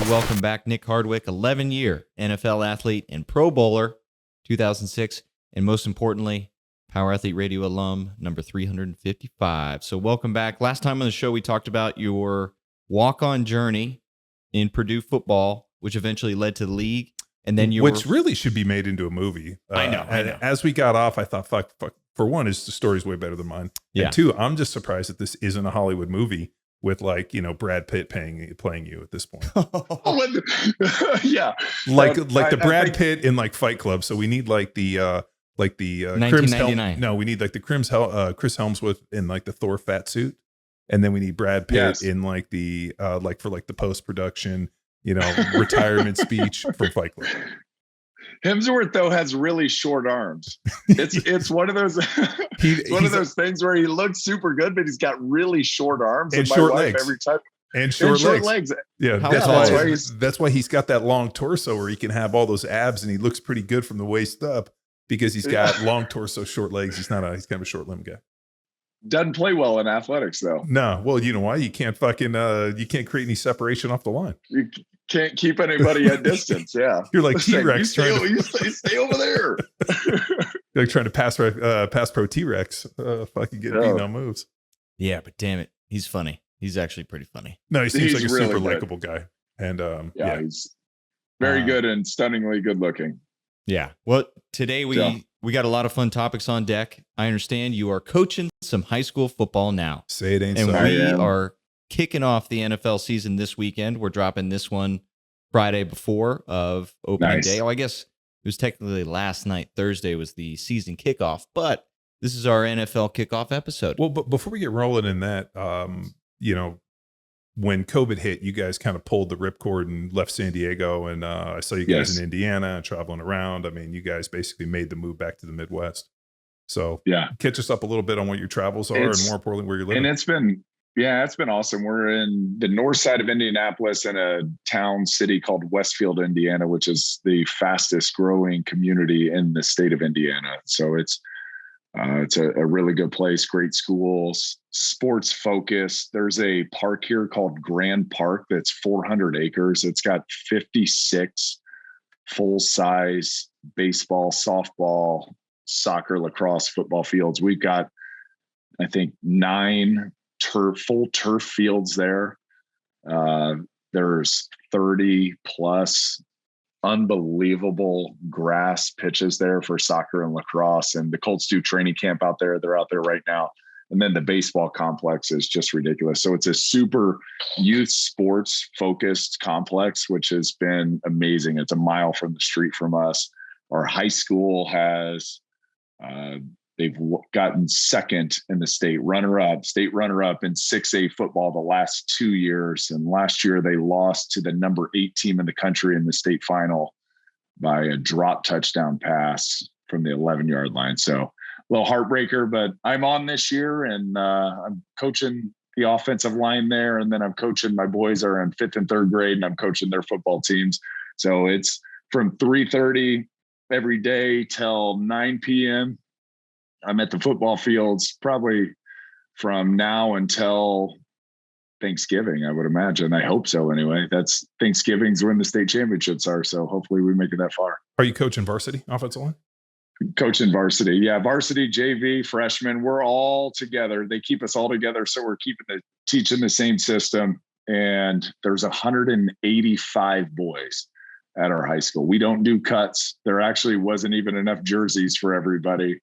welcome back Nick Hardwick, 11-year NFL athlete and Pro Bowler, 2006, and most importantly, Power Athlete Radio alum, number 355. So welcome back. Last time on the show, we talked about your walk-on journey in Purdue football, which eventually led to the league. And then which really should be made into a movie. I know. As we got off, I thought, fuck. For one, the story's way better than mine. Yeah. And two, I'm just surprised that this isn't a Hollywood movie with Brad Pitt playing you at this point. Yeah. Like the Brad Pitt in like Fight Club. So we need the 1999. we need like the Chris Helmsworth in like the Thor fat suit. And then we need Brad Pitt in like the for the post-production, retirement speech from Fight Club. Hemsworth though has really short arms. It's one of those those things where he looks super good, but he's got really short arms and short legs every time. And short legs. Yeah, that's why he's got that long torso where he can have all those abs and he looks pretty good from the waist up because he's got long torso, short legs. He's kind of a short limb guy. Doesn't play well in athletics though. No, well, you know why? You can't you can't create any separation off the line. You can't keep anybody at distance. Yeah, you're like T-Rex. You stay over there. You're like trying to pass pro T-Rex. Fucking get beaten on moves. Yeah, but damn it, he's funny. He's actually pretty funny. No, he seems like a really super likable guy. And he's very good and stunningly good looking. Yeah. Well, today we got a lot of fun topics on deck. I understand you are coaching some high school football now. Say it ain't and so. And we are kicking off the NFL season this weekend. We're dropping this one Friday before of opening day. Oh, I guess it was technically last night. Thursday was the season kickoff, but this is our NFL kickoff episode. Well, but before we get rolling in that, when COVID hit, you guys kind of pulled the ripcord and left San Diego. And I saw you guys in Indiana and traveling around. I mean, you guys basically made the move back to the Midwest. So catch us up a little bit on what your travels are and more importantly, where you're living. And it's been awesome. We're in the north side of Indianapolis in a city called Westfield, Indiana, which is the fastest growing community in the state of Indiana. So it's a really good place, great schools, sports focused. There's a park here called Grand Park that's 400 acres. It's got 56 full-size baseball, softball, soccer, lacrosse, football fields. We've got, I think, 9 full turf fields there. There's 30 plus unbelievable grass pitches there for soccer and lacrosse, and the Colts do training camp out there. They're out there right now. And then the baseball complex is just ridiculous. So it's a super youth sports focused complex, which has been amazing. It's a mile from the street from us. Our high school has, they've gotten second in the state runner-up in 6A football the last 2 years. And last year they lost to the number 8 team in the country in the state final by a drop touchdown pass from the 11-yard line. So a little heartbreaker, but I'm on this year and I'm coaching the offensive line there. And then I'm coaching, my boys are in 5th and 3rd grade and I'm coaching their football teams. So it's from 3:30 every day till 9 p.m. I'm at the football fields probably from now until Thanksgiving, I would imagine. I hope so anyway. That's Thanksgiving's when the state championships are. So hopefully we make it that far. Are you coaching varsity offensive line? Coaching varsity. Yeah. Varsity, JV, freshmen. We're all together. They keep us all together. So we're teaching the same system. And there's 185 boys at our high school. We don't do cuts. There actually wasn't even enough jerseys for everybody.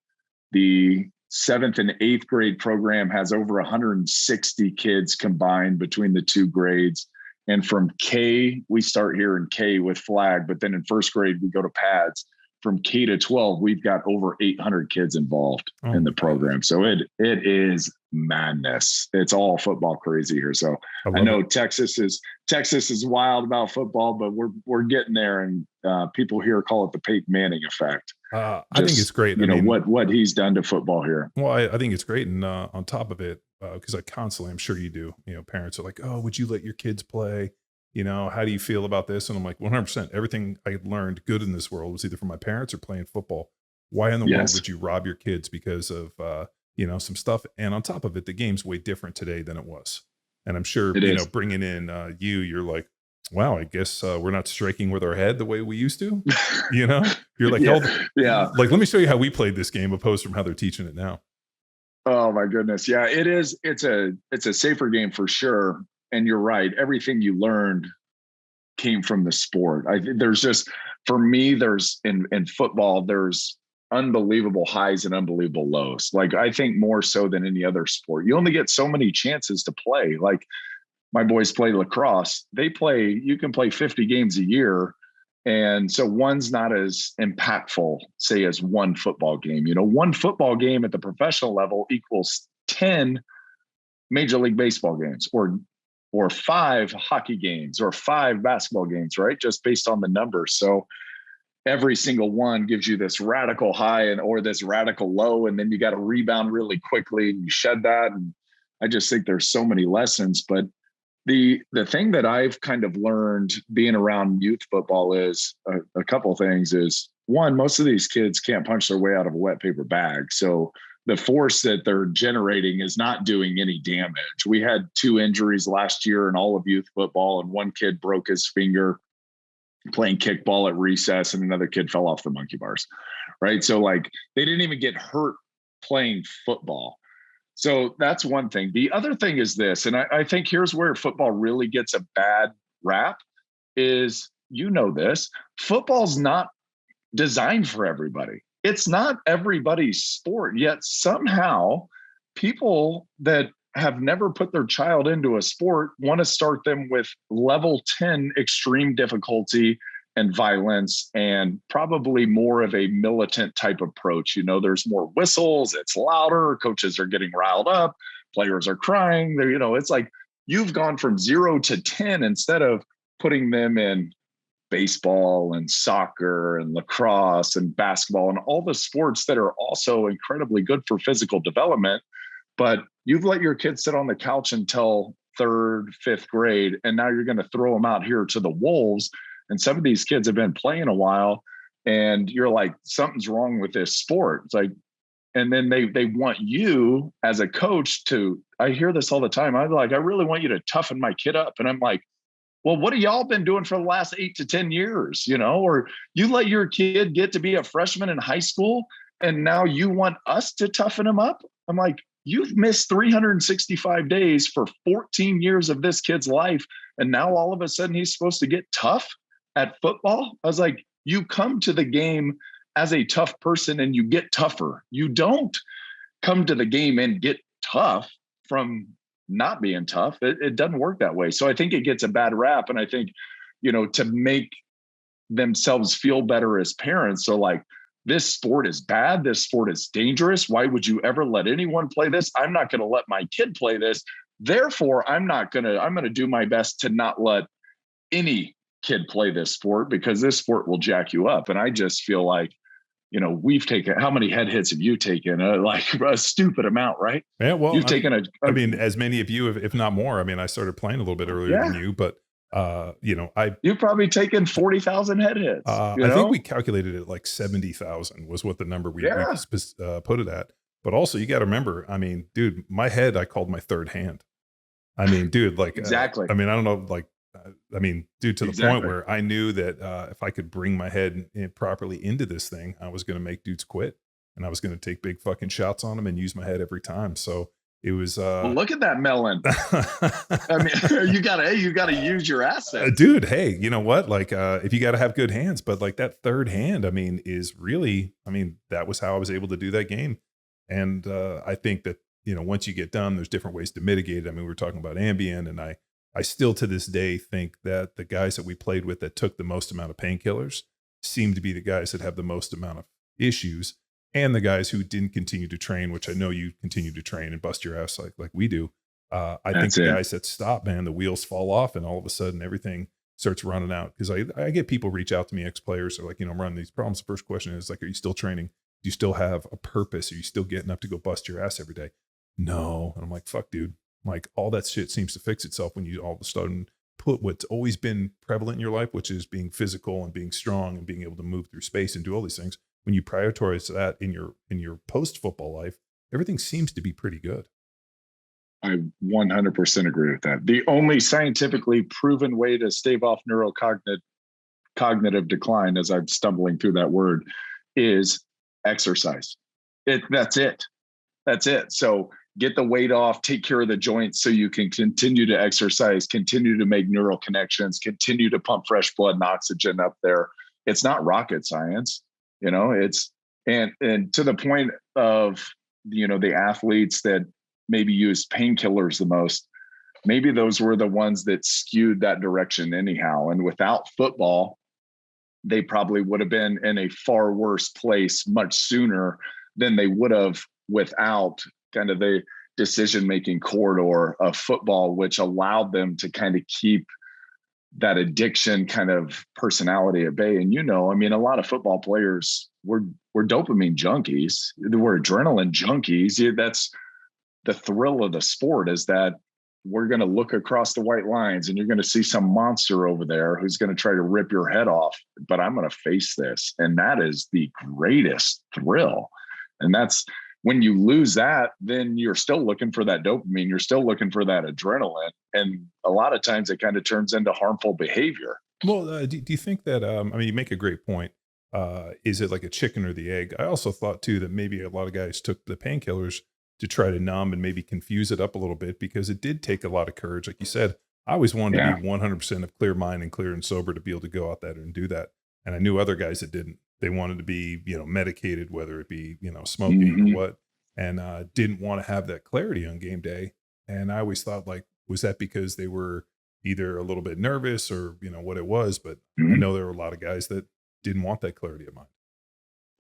The 7th and 8th grade program has over 160 kids combined between the 2 grades. And from K, we start here in K with flag, but then in 1st grade, we go to pads. From K to 12, we've got over 800 kids involved in the program. So it is madness. It's all football crazy here. So I know Texas is wild about football, but we're getting there. And people here call it the Peyton Manning effect. I think it's great. What he's done to football here. Well, I think it's great. And on top of it, because I constantly, I'm sure you do, parents are like, oh, would you let your kids play? How do you feel about this? And I'm like, 100%. Everything I learned good in this world was either from my parents or playing football. Why in the world would you rob your kids because of, some stuff? And on top of it, the game's way different today than it was. And I'm sure, bringing in you're like, Wow, I guess we're not striking with our head the way we used to. You know, you're like, Yeah, oh, yeah. like let me show you how we played this game, opposed from how they're teaching it now. Oh my goodness. Yeah, it is. It's a safer game for sure. And you're right. Everything you learned came from the sport. There's just, for me, there's in football, there's unbelievable highs and unbelievable lows. Like, I think more so than any other sport. You only get so many chances to play. Like, my boys play lacrosse. You can play 50 games a year. And so one's not as impactful, say, as one football game. One football game at the professional level equals 10 Major League Baseball games, or 5 hockey games, or 5 basketball games, right? Just based on the numbers. So every single one gives you this radical high or this radical low, and then you got to rebound really quickly and you shed that. And I just think there's so many lessons. But the thing that I've kind of learned being around youth football is a couple of things. Is one, most of these kids can't punch their way out of a wet paper bag. So the force that they're generating is not doing any damage. We had 2 injuries last year in all of youth football, and one kid broke his finger playing kickball at recess, and another kid fell off the monkey bars. Right. So like, they didn't even get hurt playing football. So that's one thing. The other thing is this, and I think here's where football really gets a bad rap is, this, football's not designed for everybody. It's not everybody's sport, yet somehow people that have never put their child into a sport want to start them with level 10 extreme difficulty and violence, and probably more of a militant type approach. There's more whistles, it's louder, coaches are getting riled up, players are crying. It's like you've gone from 0 to 10 instead of putting them in baseball and soccer and lacrosse and basketball and all the sports that are also incredibly good for physical development. But you've let your kids sit on the couch until 3rd, 5th grade, and now you're going to throw them out here to the wolves. And some of these kids have been playing a while, and you're like, something's wrong with this sport. It's like, and then they want you as a coach I hear this all the time. I'm like, I really want you to toughen my kid up. And I'm like, well, what have y'all been doing for the last 8 to 10 years? Or you let your kid get to be a freshman in high school, and now you want us to toughen him up? I'm like, you've missed 365 days for 14 years of this kid's life. And now all of a sudden he's supposed to get tough at football? I was like, you come to the game as a tough person and you get tougher. You don't come to the game and get tough from not being tough. It doesn't work that way. So I think it gets a bad rap. And I think, to make themselves feel better as parents, so like, this sport is bad. This sport is dangerous. Why would you ever let anyone play this? I'm not going to let my kid play this. Therefore, I'm going to do my best to not let any kid play this sport, because this sport will jack you up. And I just feel like, we've taken, how many head hits have you taken? Like a stupid amount, right? Yeah, well, You've taken as many of you, if not more. I mean, I started playing a little bit earlier than you, but you've probably taken 40,000 head hits. I think we calculated it like 70,000 was what the number we put it at. But also, you got to remember, I mean, dude, my head, I called my third hand. I mean, dude, like, exactly. I mean, I don't know, like, dude, to the point where I knew that if I could bring my head properly into this thing, I was going to make dudes quit, and I was going to take big fucking shots on them and use my head every time. So it was. Well, look at that melon. I mean, you gotta use your assets, dude. Hey, you know what? Like, if you got to have good hands, but like that third hand, I mean, is really. I mean, that was how I was able to do that game, and I think that once you get done, there's different ways to mitigate it. I mean, we were talking about Ambien, and I still to this day think that the guys that we played with that took the most amount of painkillers seem to be the guys that have the most amount of issues, and the guys who didn't continue to train, which I know you continue to train and bust your ass like we do. I think the guys that stop, man, the wheels fall off, and all of a sudden everything starts running out. Because I get people reach out to me, ex-players, are like, I'm running these problems. The first question is like, are you still training? Do you still have a purpose? Are you still getting up to go bust your ass every day? No. And I'm like, fuck, dude. Like, all that shit seems to fix itself when you all of a sudden put what's always been prevalent in your life, which is being physical and being strong and being able to move through space and do all these things. When you prioritize that in your post-football life, everything seems to be pretty good. I 100% agree with that. The only scientifically proven way to stave off cognitive decline, as I'm stumbling through that word, is exercise. That's it. That's it. So get the weight off, take care of the joints so you can continue to exercise, continue to make neural connections, continue to pump fresh blood and oxygen up there. It's not rocket science, and to the point of, the athletes that maybe use painkillers the most, maybe those were the ones that skewed that direction anyhow. And without football, they probably would have been in a far worse place much sooner than they would have without kind of the decision-making corridor of football, which allowed them to kind of keep that addiction kind of personality at bay. And, a lot of football players were dopamine junkies. We're adrenaline junkies. That's the thrill of the sport, is that we're going to look across the white lines and you're going to see some monster over there who's going to try to rip your head off, but I'm going to face this. And that is the greatest thrill. And that's when you lose that, then you're still looking for that dopamine. You're still looking for that adrenaline. And a lot of times it kind of turns into harmful behavior. Well, do you think that, you make a great point. Is it like a chicken or the egg? I also thought too, that maybe a lot of guys took the painkillers to try to numb and maybe confuse it up a little bit, because it did take a lot of courage. Like you said, I always wanted to be 100% of clear mind and clear and sober to be able to go out there and do that. And I knew other guys that didn't. They wanted to be, medicated, whether it be, smoking or what, and didn't want to have that clarity on game day. And I always thought, like, was that because they were either a little bit nervous or, what it was? But I know there were a lot of guys that didn't want that clarity of mind.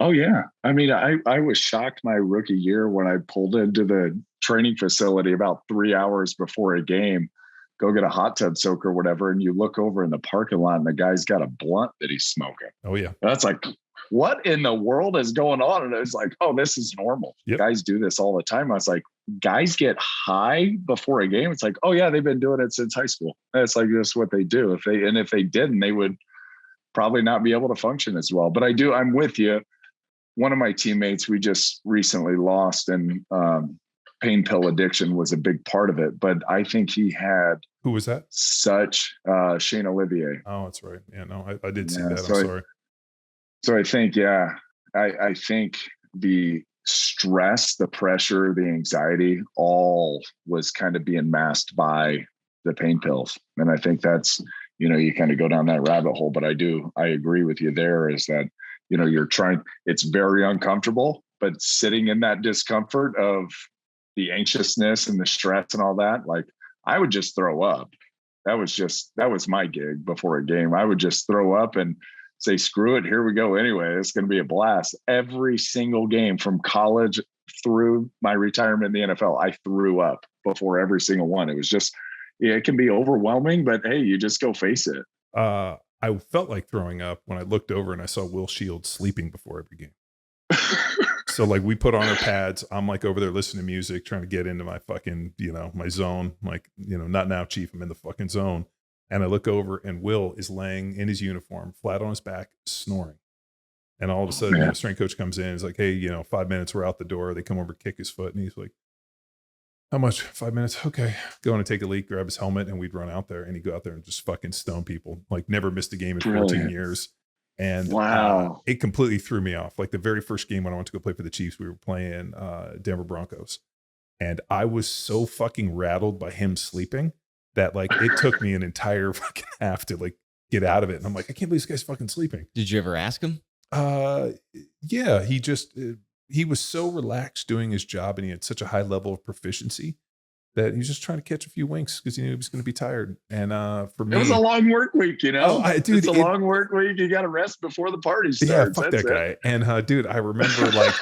Oh, yeah. I was shocked my rookie year when I pulled into the training facility about 3 hours before a game, go get a hot tub soak or whatever. And you look over in the parking lot and the guy's got a blunt that he's smoking. Oh, yeah. That's like, what in the world is going on? And it was like, oh, this is normal. Yep. Guys do this all the time. I was like, guys get high before a game. It's like, oh, yeah, they've been doing it since high school. That's like just what they do. If they didn't, they would probably not be able to function as well. But I'm with you. One of my teammates we just recently lost, and pain pill addiction was a big part of it. But I think he had— Who was that? Such Shane Olivier. Oh, that's right. Yeah, no, I did see that. So I'm sorry. So I think, I think the stress, the pressure, the anxiety, all was kind of being masked by the pain pills. And I think that's, you kind of go down that rabbit hole. But I agree with you there, is that, you're trying, it's very uncomfortable, but sitting in that discomfort of the anxiousness and the stress and all that, like, I would just throw up. That was my gig before a game. I would just throw up and say, screw it, here we go anyway. It's going to be a blast. Every single game from college through my retirement in the NFL, I threw up before every single one. It was just, it can be overwhelming, but hey, you just go face it. I felt like throwing up when I looked over and I saw Will Shields sleeping before every game. So like, we put on our pads. I'm like over there listening to music, trying to get into my fucking, my zone. Like, not now, Chief, I'm in the fucking zone. And I look over and Will is laying in his uniform, flat on his back, snoring. And all of a sudden, the strength coach comes in. He's like, hey, 5 minutes, we're out the door. They come over, kick his foot. And he's like, how much? 5 minutes? Okay. Go and take a leak, grab his helmet, and we'd run out there. And he'd go out there and just fucking stone people. Like, never missed a game in 14 years. And wow, it completely threw me off. Like, the very first game when I went to go play for the Chiefs, we were playing Denver Broncos. And I was so fucking rattled by him sleeping that, like, it took me an entire fucking half to, like, get out of it. And I'm like, I can't believe this guy's fucking sleeping. Did you ever ask him? Yeah, he just, he was so relaxed doing his job, and he had such a high level of proficiency that he was just trying to catch a few winks because he knew he was going to be tired. And for me, it was a long work week, dude, it's a long work week. You got to rest before the party starts. Yeah, fuck that guy. And dude, I remember like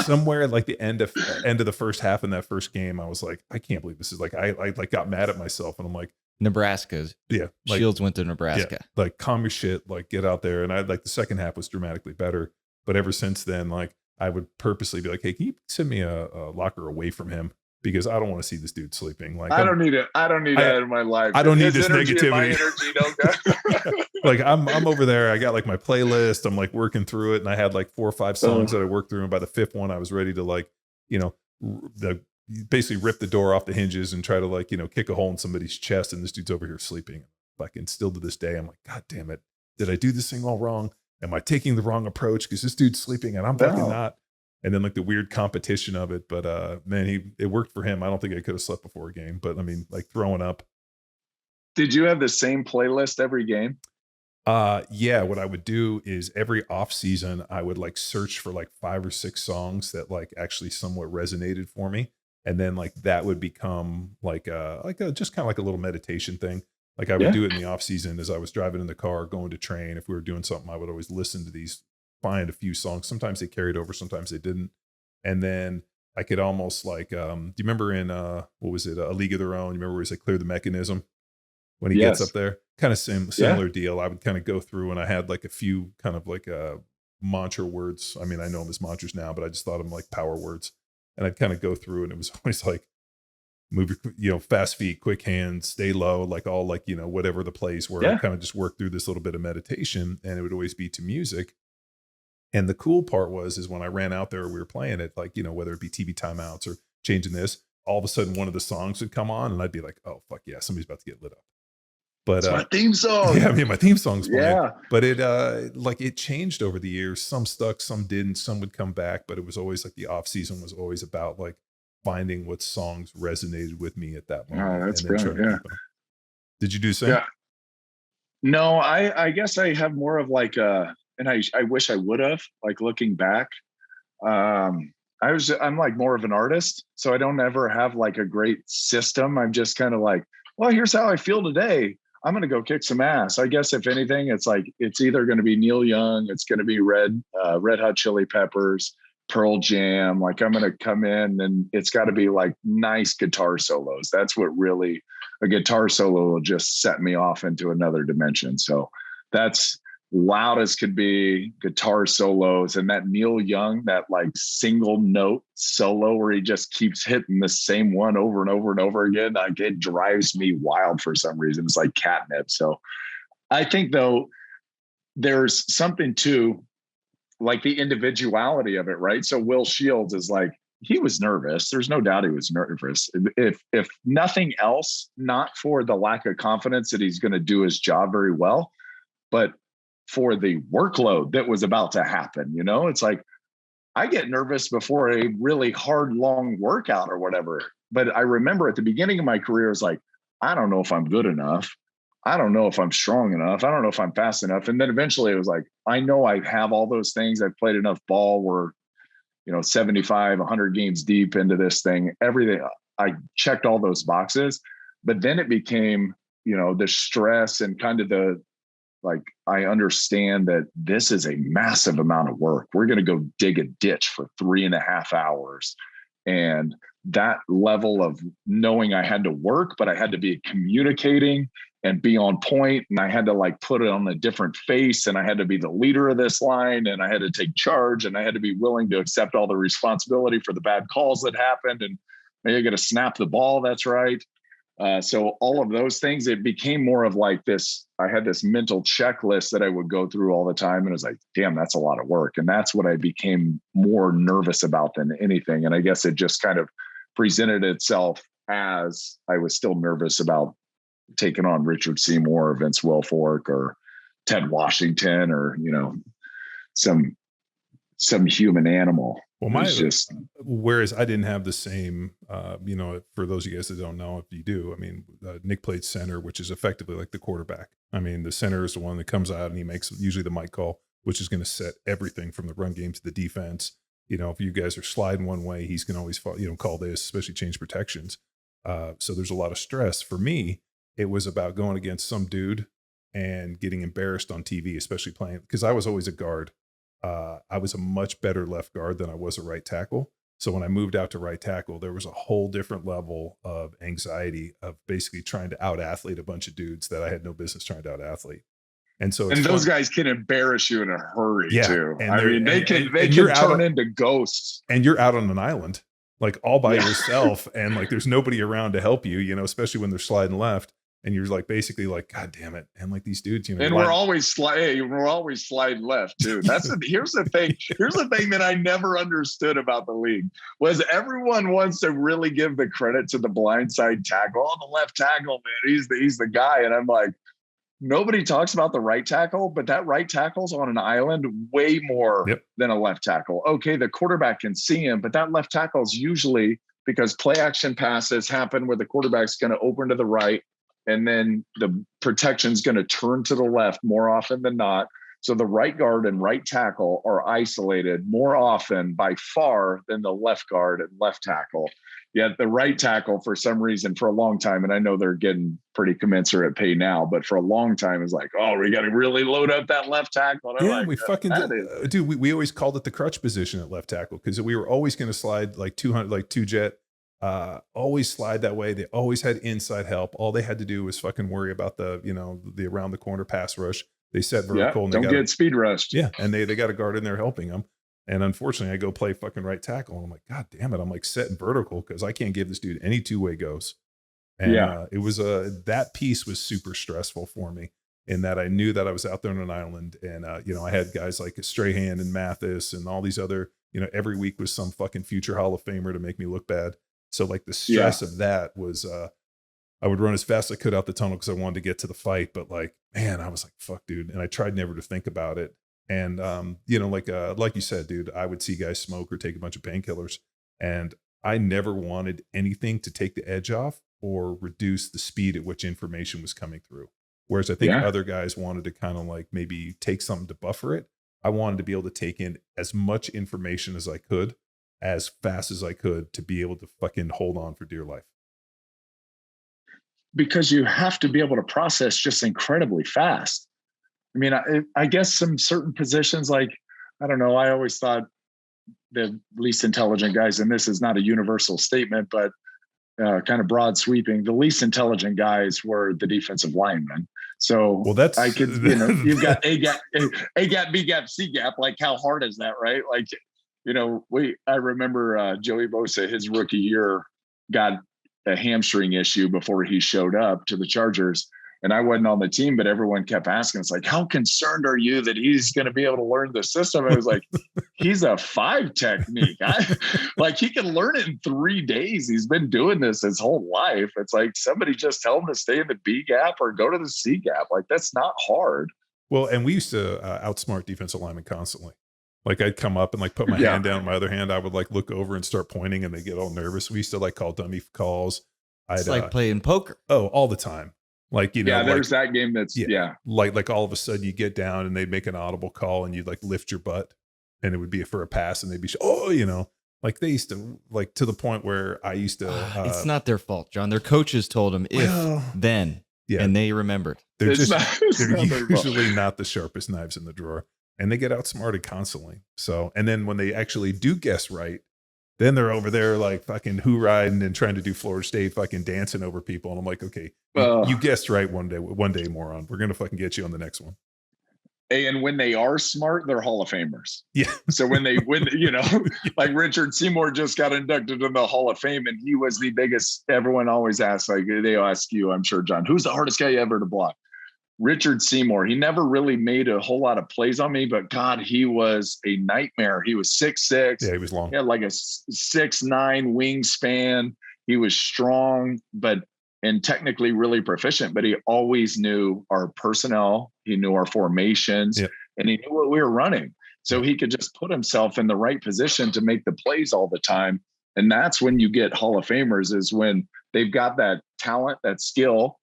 somewhere like the end of the first half in that first game, I was like, I can't believe this is like, I like got mad at myself, and I'm like, Nebraska's. Yeah. Like, Shields went to Nebraska. Yeah, like, calm your shit, like, get out there. And I like, the second half was dramatically better. But ever since then, like, I would purposely be like, hey, can you send me a locker away from him? Because I don't want to see this dude sleeping. Like, I don't need it. I don't need that in my life. I don't need this energy negativity. My energy don't go. Like, I'm over there. I got like my playlist. I'm like working through it. And I had like 4 or 5 songs that I worked through. And by the 5th one, I was ready to, like, the you basically rip the door off the hinges and try to like, kick a hole in somebody's chest. And this dude's over here sleeping. Fucking still to this day, I'm like, God damn it. Did I do this thing all wrong? Am I taking the wrong approach? Because this dude's sleeping and I'm fucking not. And then like the weird competition of it. But man, it worked for him. I don't think I could have slept before a game, but I mean, like throwing up. Did you have the same playlist every game? Yeah, what I would do is every off season, I would like search for like 5 or 6 songs that like actually somewhat resonated for me. And then like that would become like a just kind of like a little meditation thing. Like I would do it in the off season as I was driving in the car, going to train. If we were doing something, I would always listen to these, find a few songs. Sometimes they carried over, sometimes they didn't. And then I could almost like, do you remember in, what was it? A League of Their Own? You remember where he said, clear the mechanism? When he gets up there, kind of similar deal. I would kind of go through and I had like a few kind of like mantra words. I mean, I know them as mantras now, but I just thought them like power words. And I'd kind of go through and it was always like, move your, fast feet, quick hands, stay low, like all like, whatever the plays were. I kind of just work through this little bit of meditation and it would always be to music. And the cool part is when I ran out there, we were playing it, like, whether it be TV timeouts or changing this, all of a sudden one of the songs would come on and I'd be like, oh, fuck yeah, somebody's about to get lit up. But it's my theme song. Yeah, I mean, my theme song's playing. Yeah. But it changed over the years. Some stuck, some didn't, some would come back. But it was always like the off season was always about like finding what songs resonated with me at that moment. Oh, that's great. Yeah. Did you do the same? Yeah. No, I guess I have more of like and I wish I would have, like looking back. I'm like more of an artist, so I don't ever have like a great system. I'm just kind of like, well, here's how I feel today. I'm going to go kick some ass. I guess if anything, it's like, it's either going to be Neil Young, it's going to be Red Hot Chili Peppers, Pearl Jam. Like I'm going to come in and it's got to be like nice guitar solos. That's what really, a guitar solo will just set me off into another dimension. So that's loud as could be, guitar solos, and that Neil Young, that like single note solo where he just keeps hitting the same one over and over and over again. Like it drives me wild for some reason. It's like catnip. So I think though, there's something to like the individuality of it, right? So Will Shields is like, he was nervous. There's no doubt he was nervous. If nothing else, not for the lack of confidence that he's going to do his job very well, but for the workload that was about to happen. It's like, I get nervous before a really hard, long workout or whatever. But I remember at the beginning of my career, it was like, I don't know if I'm good enough. I don't know if I'm strong enough. I don't know if I'm fast enough. And then eventually it was like, I know I have all those things. I've played enough ball where, 75, 100 games deep into this thing, everything. I checked all those boxes, but then it became, the stress and kind of like, I understand that this is a massive amount of work. We're going to go dig a ditch for 3.5 hours. And that level of knowing I had to work, but I had to be communicating and be on point. And I had to like put it on a different face. And I had to be the leader of this line. And I had to take charge. And I had to be willing to accept all the responsibility for the bad calls that happened. And maybe I got to snap the ball. That's right. So all of those things, it became more of like this, I had this mental checklist that I would go through all the time. And it was like, damn, that's a lot of work. And that's what I became more nervous about than anything. And I guess it just kind of presented itself as I was still nervous about taking on Richard Seymour or Vince Wilfork or Ted Washington or, some human animal. Well, whereas I didn't have the same, for those of you guys that don't know, if you do, I mean, Nick played center, which is effectively like the quarterback. I mean, the center is the one that comes out and he makes usually the mic call, which is going to set everything from the run game to the defense. If you guys are sliding one way, he's going to always, call this, especially change protections. So there's a lot of stress. For me, it was about going against some dude and getting embarrassed on TV, especially playing, because I was always a guard. I was a much better left guard than I was a right tackle. So when I moved out to right tackle, there was a whole different level of anxiety of basically trying to out athlete a bunch of dudes that I had no business trying to out athlete. And so, those guys can embarrass you in a hurry too. They can turn into ghosts. And you're out on an island, like all by yourself, and like there's nobody around to help you. Especially when they're sliding left. And you're like, basically like, God damn it. And like these dudes, and we're always sliding left too. Here's the thing. Here's the thing that I never understood about the league was everyone wants to really give the credit to the blindside tackle. Oh, the left tackle, man, he's the guy. And I'm like, nobody talks about the right tackle, but that right tackle's on an island way more than a left tackle. Okay, the quarterback can see him, but that left tackle is usually, because play action passes happen where the quarterback's going to open to the right, and then the protection's going to turn to the left more often than not. So the right guard and right tackle are isolated more often by far than the left guard and left tackle. Yet the right tackle, for some reason, for a long time, and I know they're getting pretty commensurate pay now, but for a long time is like, oh, we got to really load up that left tackle. And yeah, we fucking dude. We always called it the crutch position at left tackle because we were always going to slide like 200, like two jet. Always slide that way. They always had inside help. All they had to do was fucking worry about the around the corner pass rush. They set vertical and don't get speed rushed. Yeah, and they got a guard in there helping them. And unfortunately, I go play fucking right tackle, and I'm like, God damn it! I'm like setting vertical because I can't give this dude any two-way goes. And it was that piece was super stressful for me in that I knew that I was out there on an island, and I had guys like Strahan and Mathis and all these other, every week was some fucking future Hall of Famer to make me look bad. So like the stress of that was, I would run as fast as I could out the tunnel because I wanted to get to the fight. But like, man, I was like, fuck, dude. And I tried never to think about it. And, like you said, dude, I would see guys smoke or take a bunch of painkillers. And I never wanted anything to take the edge off or reduce the speed at which information was coming through. Whereas I think other guys wanted to kind of like maybe take something to buffer it. I wanted to be able to take in as much information as I could, as fast as I could, to be able to fucking hold on for dear life. Because you have to be able to process just incredibly fast. I mean, I guess some certain positions, like, I don't know, I always thought the least intelligent guys, and this is not a universal statement, but kind of broad sweeping, the least intelligent guys were the defensive linemen. So that's, I could, you've got A gap, B gap, C gap. Like, how hard is that, right? Like, I remember Joey Bosa, his rookie year, got a hamstring issue before he showed up to the Chargers. And I wasn't on the team, but everyone kept asking, it's like, how concerned are you that he's going to be able to learn the system? And I was like, he's a 5 technique. Like, he can learn it in 3 days. He's been doing this his whole life. It's like, somebody just tell him to stay in the B gap or go to the C gap. Like, that's not hard. Well, and we used to outsmart defensive linemen constantly. Like, I'd come up and like put my hand down, my other hand, I would like look over and start pointing, and they get all nervous. We used to like call dummy calls. It's like playing poker. Oh, all the time. Like, there's that game that's like all of a sudden you get down and they'd make an audible call and you'd like lift your butt and it would be for a pass and they'd be like they used to, like, to the point where I used to it's not their fault, John. Their coaches told them then and they remembered. They're usually not the sharpest knives in the drawer, and they get outsmarted constantly. So, and then when they actually do guess right, then they're over there like fucking hooraying and trying to do Florida State, fucking dancing over people. And I'm like, okay, you guessed right one day, moron. We're going to fucking get you on the next one. And when they are smart, they're Hall of Famers. Yeah. So when like Richard Seymour just got inducted in the Hall of Fame, and he was the biggest. Everyone always asks, like, they ask you, I'm sure, John, who's the hardest guy ever to block? Richard Seymour. He never really made a whole lot of plays on me, but God, he was a nightmare. He was 6'6". Yeah, he was long. He had like a 6'9" wingspan. He was strong, and technically really proficient, but he always knew our personnel. He knew our formations, and he knew what we were running. So he could just put himself in the right position to make the plays all the time. And that's when you get Hall of Famers, is when they've got that talent, that skill,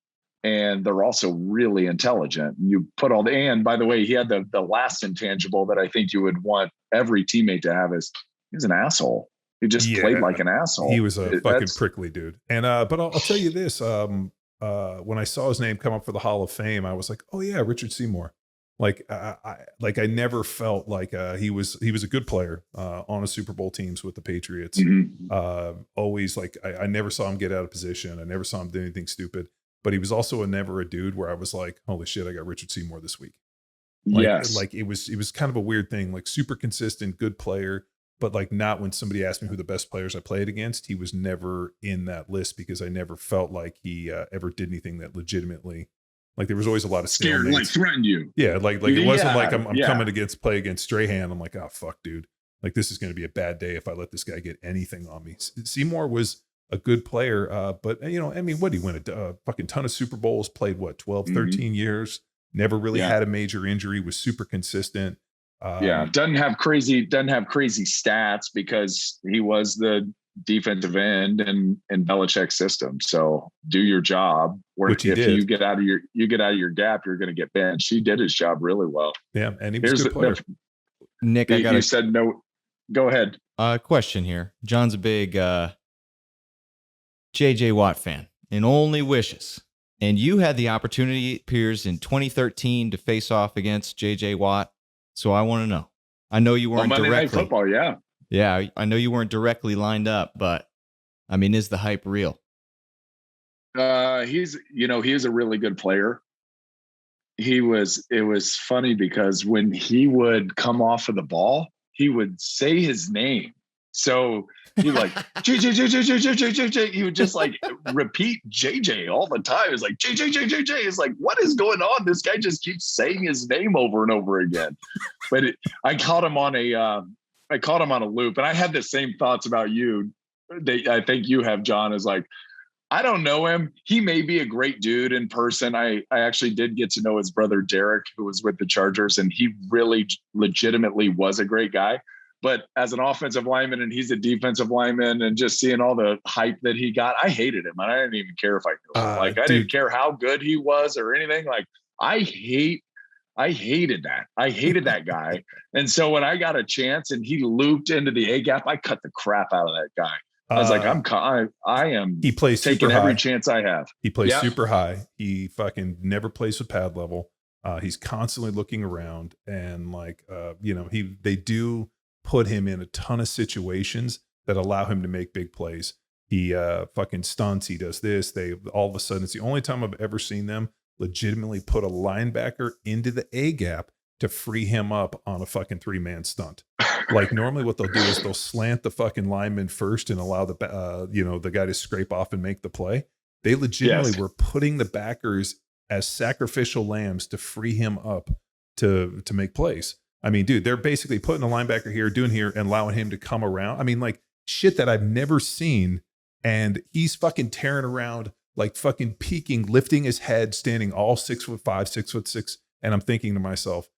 and they're also really intelligent. You put and by the way, he had the last intangible that I think you would want every teammate to have is he's an asshole. He just played like an asshole. He was a fucking prickly dude. And but I'll tell you this, when I saw his name come up for the Hall of Fame, I was like, oh yeah, Richard Seymour. Like I never felt like he was a good player on a Super Bowl teams with the Patriots. Mm-hmm. Always like I never saw him get out of position. I never saw him do anything stupid. But he was also never a dude where I was like, holy shit, I got Richard Seymour this week. Like, yes. Like it was kind of a weird thing, like super consistent, good player, but like not when somebody asked me who the best players I played against. He was never in that list because I never felt like he ever did anything that legitimately, like there was always a lot of Scared, stalemates. like threatened you. Yeah, like it wasn't like I'm yeah. coming against play against Strahan. I'm like, oh fuck, dude, like this is going to be a bad day if I let this guy get anything on me. Seymour was a good player, but you know, I mean, what, he won a fucking ton of Super Bowls, played what, 12, 13 years, never really had a major injury, was super consistent. Doesn't have crazy stats because he was the defensive end in Belichick's system. So do your job. Which he if did. you get out of your gap, you're going to get benched. He did his job really well. Yeah, and he was a good player. Nick, I got you said no. Go ahead. Question here. John's a big J.J. Watt fan and only wishes. And you had the opportunity, it appears, in 2013 to face off against J.J. Watt. So I want to know. I know you weren't Monday directly. Night Football, yeah. Yeah, I know you weren't directly lined up, but I mean, is the hype real? He is a really good player. It was funny because when he would come off of the ball, he would say his name. So he like JJ. He would just like repeat JJ all the time. It's like JJ. It's like, what is going on? This guy just keeps saying his name over and over again. But I caught him on a loop, and I had the same thoughts about you. I think you have, John. Is like, I don't know him. He may be a great dude in person. I actually did get to know his brother Derek, who was with the Chargers, and he really legitimately was a great guy. But as an offensive lineman, and he's a defensive lineman, and just seeing all the hype that he got, I hated him. And I didn't even care if I knew him. I didn't care how good he was or anything. Like, I hated that. I hated that guy. And so when I got a chance and he looped into the A gap, I cut the crap out of that guy. I was like, I am. He plays taking super every high. chance I have. He plays super high. He fucking never plays with pad level. He's constantly looking around, and like, they do put him in a ton of situations that allow him to make big plays. He fucking stunts. He does this. All of a sudden, it's the only time I've ever seen them legitimately put a linebacker into the A gap to free him up on a fucking 3-man stunt. Like, normally what they'll do is they'll slant the fucking lineman first and allow the guy to scrape off and make the play. They legitimately were putting the backers as sacrificial lambs to free him up to make plays. I mean, dude, they're basically putting a linebacker here, doing here, and allowing him to come around. I mean, like, shit that I've never seen. And he's fucking tearing around, like fucking peeking, lifting his head, standing all 6'5", 6'6". And I'm thinking to myself,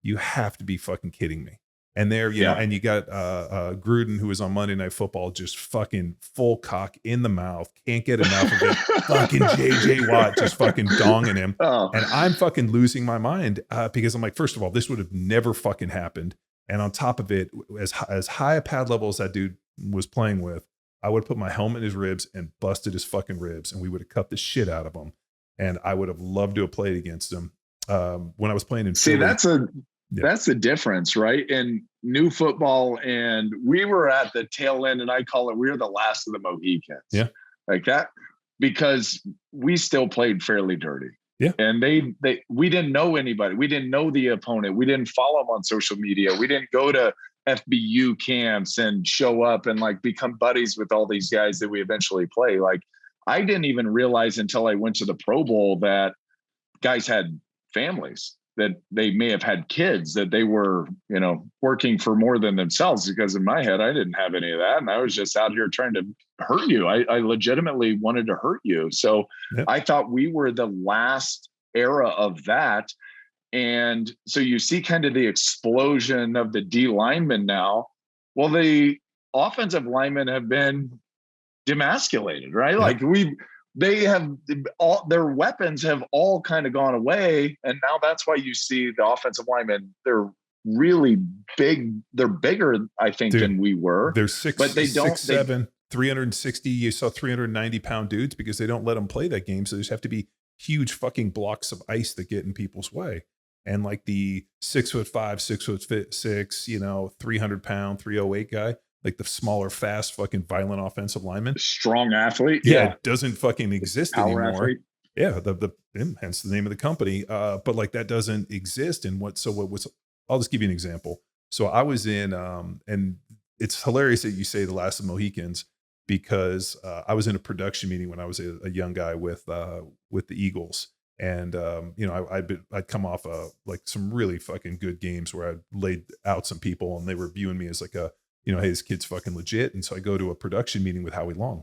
you have to be fucking kidding me. And there, you know, and you got Gruden, who was on Monday Night Football, just fucking full cock in the mouth, can't get enough of it. Fucking JJ Watt just fucking donging him. And I'm fucking losing my mind because I'm like, first of all, this would have never fucking happened. And on top of it, as high a pad level as that dude was playing with, I would have put my helmet in his ribs and busted his fucking ribs, and we would have cut the shit out of him. And I would have loved to have played against him when I was playing in Philly. That's the difference, right? In new football, and we were at the tail end, and I call it, we were the last of the Mohicans. Yeah. Like that, because we still played fairly dirty. Yeah. And we didn't know anybody. We didn't know the opponent. We didn't follow them on social media. We didn't go to FBU camps and show up and like become buddies with all these guys that we eventually play. Like, I didn't even realize until I went to the Pro Bowl that guys had families, that they may have had kids, that they were, working for more than themselves, because in my head, I didn't have any of that. And I was just out here trying to hurt you. I legitimately wanted to hurt you. So I thought we were the last era of that. And so you see kind of the explosion of the D linemen now. Well, the offensive linemen have been demasculated, right? Like they have all their weapons have all kind of gone away. And now that's why you see the offensive linemen, they're really big. They're bigger, I think, than we were. They're 6'7", 360. You saw 390-pound dudes because they don't let them play that game. So they just have to be huge fucking blocks of ice that get in people's way. And like the 6'5", 6'6", 300-pound, 308 guy, like the smaller, fast, fucking violent offensive lineman, strong athlete. Yeah, it doesn't fucking exist power anymore. Athlete. Yeah, hence the name of the company. But like that doesn't exist. And I'll just give you an example. So I was in, and it's hilarious that you say The Last of the Mohicans, because I was in a production meeting when I was a young guy with the Eagles. And, I'd come off like some really fucking good games where I'd laid out some people and they were viewing me as like hey, this kid's fucking legit. And so I go to a production meeting with Howie Long,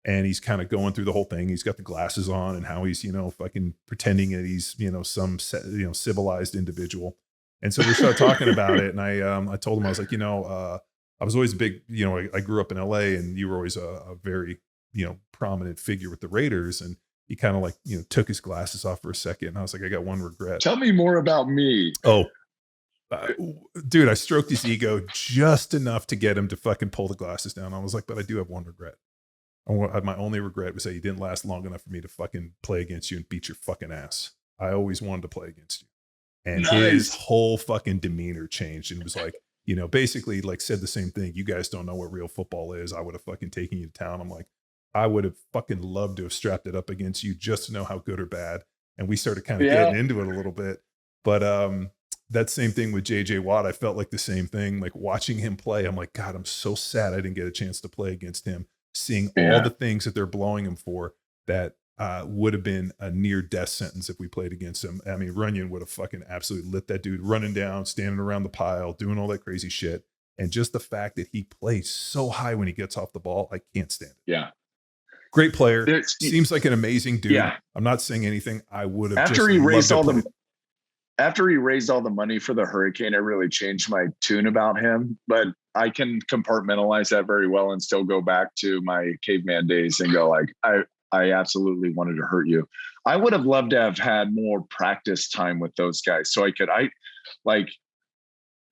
and he's kind of going through the whole thing. He's got the glasses on and how he's, fucking pretending that he's, some, civilized individual. And so we started talking about it. And I told him, I was like, I was always big, I grew up in LA, and you were always a very, prominent figure with the Raiders. And he kind of like, took his glasses off for a second. And I was like, I got one regret. Tell me more about me. Oh, dude, I stroked his ego just enough to get him to fucking pull the glasses down. I was like, but I do have one regret. My only regret was that you didn't last long enough for me to fucking play against you and beat your fucking ass. I always wanted to play against you. And his whole fucking demeanor changed, and was like, basically like said the same thing. You guys don't know what real football is. I would have fucking taken you to town. I'm like, I would have fucking loved to have strapped it up against you just to know how good or bad. And we started kind of getting into it a little bit. But that same thing with JJ Watt, I felt like the same thing. Like watching him play, I'm like, God, I'm so sad I didn't get a chance to play against him. Seeing all the things that they're blowing him for, that would have been a near death sentence if we played against him. I mean, Runyon would have fucking absolutely lit that dude, running down, standing around the pile, doing all that crazy shit. And just the fact that he plays so high when he gets off the ball, I can't stand it. Yeah. Great player. Seems like an amazing dude. Yeah. I'm not saying anything. I would have after he raised all the money for the Hurricane, I really changed my tune about him. But I can compartmentalize that very well and still go back to my caveman days and go like, I absolutely wanted to hurt you. I would have loved to have had more practice time with those guys. So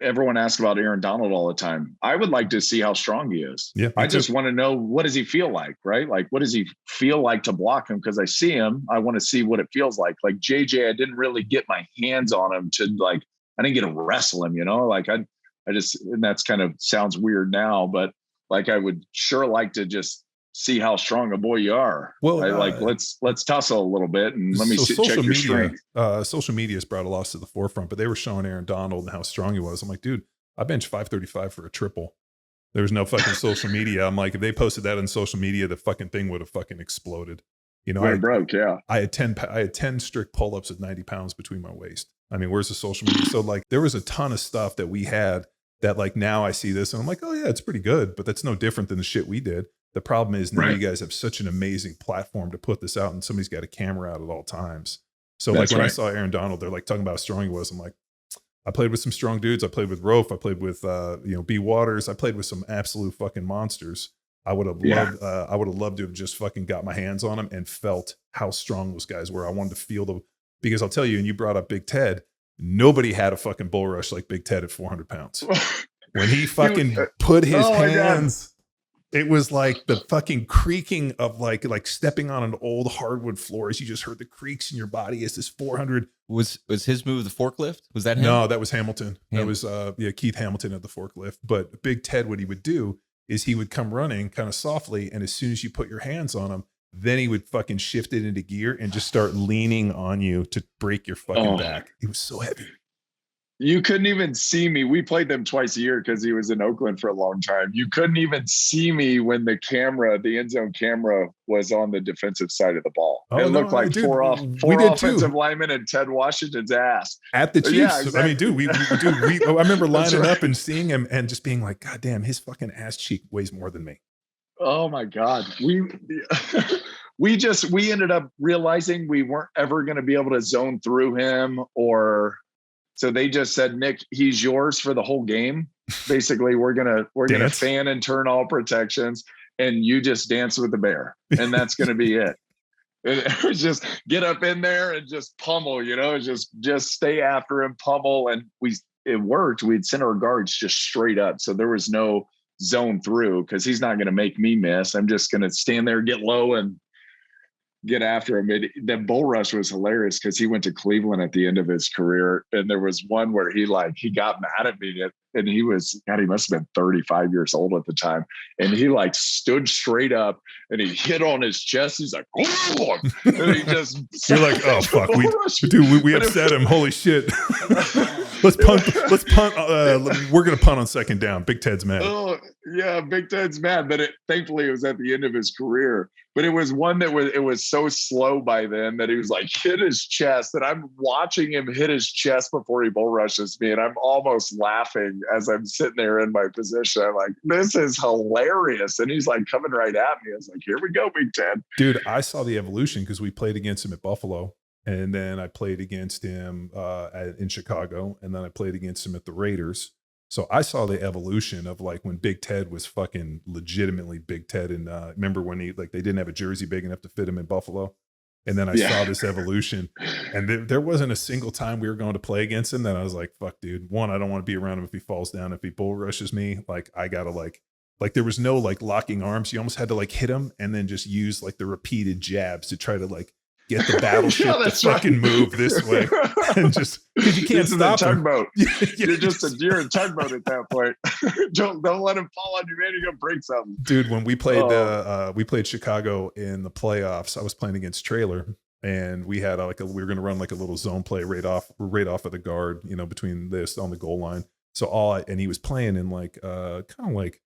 everyone asks about Aaron Donald all the time. I would like to see how strong he is. Yeah, I just want to know, what does he feel like, right? Like, what does he feel like to block him? Because I see him, I want to see what it feels like. Like JJ, I didn't really get my hands on him I didn't get to wrestle him, like I just, and that's kind of sounds weird now, but like I would sure like to just see how strong a boy you are. Well, let's tussle a little bit and let me check your strength. Social media has brought a loss to the forefront, but they were showing Aaron Donald and how strong he was. I'm like, dude, I benched 535 for a triple. There was no fucking social media. I'm like, if they posted that on social media, the fucking thing would have fucking exploded. I had 10 strict pull-ups at 90 pounds between my waist. I mean, where's the social media? So like, there was a ton of stuff that we had that like, now I see this and I'm like, oh yeah, it's pretty good, but that's no different than the shit we did. The problem is now you guys have such an amazing platform to put this out, and somebody's got a camera out at all times. So like when I saw Aaron Donald, they're like talking about how strong he was. I'm like, I played with some strong dudes. I played with Rofe. I played with B Waters. I played with some absolute fucking monsters. I would have loved to have just fucking got my hands on them and felt how strong those guys were. I wanted to feel because I'll tell you, and you brought up Big Ted, nobody had a fucking bull rush like Big Ted at 400 pounds. When he fucking put his hands, it was like the fucking creaking of like stepping on an old hardwood floor, as you just heard the creaks in your body as this 400. Was his move the forklift? Was that him? No, that was Hamilton. That was Keith Hamilton at the forklift. But Big Ted, what he would do is he would come running kind of softly, and as soon as you put your hands on him, then he would fucking shift it into gear and just start leaning on you to break your fucking back. He was so heavy. You couldn't even see me. We played them twice a year because he was in Oakland for a long time. You couldn't even see me when the end zone camera was on the defensive side of the ball. It looked like four offensive linemen and Ted Washington's ass. At the Chiefs. Yeah, exactly. I mean, dude, I remember lining up and seeing him and just being like, God damn, his fucking ass cheek weighs more than me. Oh my God. We ended up realizing we weren't ever going to be able to zone through him, so they just said, Nick, he's yours for the whole game. Basically, we're gonna fan and turn all protections, and you just dance with the bear, and that's gonna be it. It was just get up in there and just pummel, just stay after him, pummel, and it worked. We'd send our guards just straight up, so there was no zone through because he's not gonna make me miss. I'm just gonna stand there, get low, and get after him. That bull rush was hilarious because he went to Cleveland at the end of his career, and there was one where he got mad at me, and he was, God, he must have been 35 years old at the time, and he like stood straight up and he hit on his chest. He's like, oh! And he just you're like, oh fuck, we upset him. Holy shit. Let's punt. We're gonna punt on second down. Big Ted's mad. Oh yeah, Big Ted's mad. But thankfully it was at the end of his career. But it was one that was so slow by then that he was like hit his chest, and I'm watching him hit his chest before he bull rushes me, and I'm almost laughing as I'm sitting there in my position. I'm like, this is hilarious, and he's like coming right at me. I was like, here we go, Big Ted. Dude, I saw the evolution because we played against him at Buffalo. And then I played against him in Chicago, and then I played against him at the Raiders. So I saw the evolution of like when Big Ted was fucking legitimately Big Ted. And remember when they didn't have a jersey big enough to fit him in Buffalo? And then I saw this evolution, and there wasn't a single time we were going to play against him that I was like, fuck, dude, one, I don't want to be around him if he falls down. If he bull rushes me, like I gotta like there was no like locking arms. You almost had to like hit him and then just use like the repeated jabs to try to like get the battleship to fucking move this way, and just because you can't stop him. Tugboat. You're a tugboat at that point. don't let him fall on you, man. You're gonna break something, dude. When we played we played Chicago in the playoffs, I was playing against Trailer, and we had we were gonna run like a little zone play right off of the guard, between this on the goal line. So and he was playing in like kind of like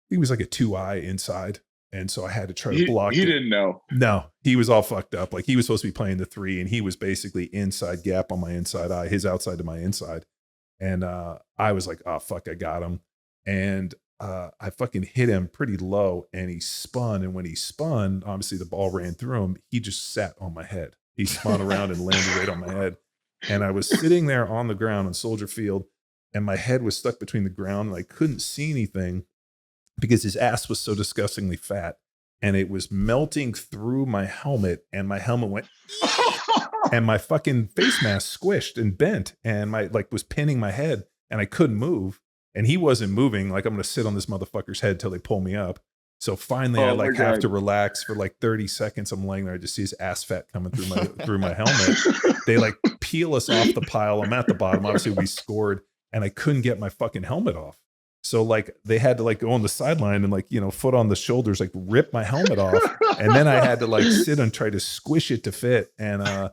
he was like a 2-eye inside. And so I had to try to block. He didn't know. No, he was all fucked up. Like he was supposed to be playing the 3, and he was basically inside gap on my inside eye, his outside to my inside. And I was like, oh, fuck, I got him. And I fucking hit him pretty low, and he spun. And when he spun, obviously the ball ran through him. He just sat on my head. He spun around and landed right on my head. And I was sitting there on the ground on Soldier Field, and my head was stuck between the ground, and I couldn't see anything, because his ass was so disgustingly fat, and it was melting through my helmet, and my helmet went and my fucking face mask squished and bent, and my was pinning my head, and I couldn't move, and he wasn't moving. Like, I'm going to sit on this motherfucker's head till they pull me up. So finally I have to relax for like 30 seconds. I'm laying there. I just see his ass fat coming through my helmet. They like peel us off the pile. I'm at the bottom. Obviously we scored, and I couldn't get my fucking helmet off. So like they had to like go on the sideline and like, foot on the shoulders, like rip my helmet off. And then I had to like sit and try to squish it to fit. And I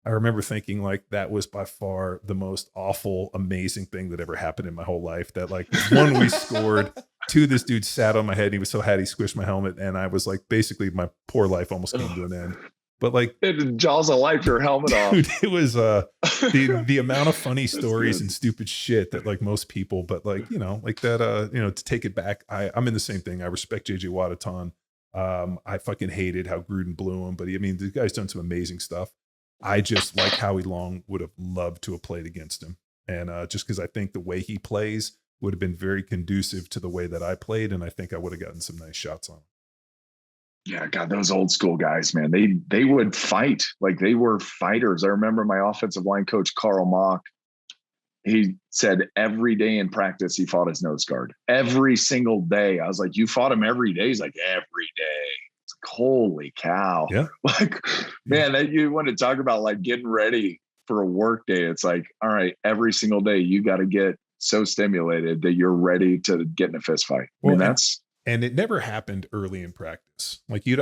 remember thinking like that was by far the most awful, amazing thing that ever happened in my whole life. That like, one, we scored, 2, this dude sat on my head. And he was so had he squished my helmet. And I was like, basically my poor life almost came to an end. But like, jaws of life, your helmet off. Dude, it was the amount of funny stories and stupid shit that like most people, but like, like that, to take it back, I'm in the same thing. I respect JJ Watt a ton. I fucking hated how Gruden blew him, but the guy's done some amazing stuff. I just like Howie Long would have loved to have played against him. And just because I think the way he plays would have been very conducive to the way that I played. And I think I would have gotten some nice shots on him. Yeah, God, those old school guys, man, they would fight. Like, they were fighters. I remember my offensive line coach, Carl Mock, he said every day in practice, he fought his nose guard every single day. I was like, you fought him every day? He's like, every day. It's like, holy cow. Yeah. Like, man, you want to talk about like getting ready for a work day. It's like, all right, every single day you got to get so stimulated that you're ready to get in a fist fight. And it never happened early in practice. Like you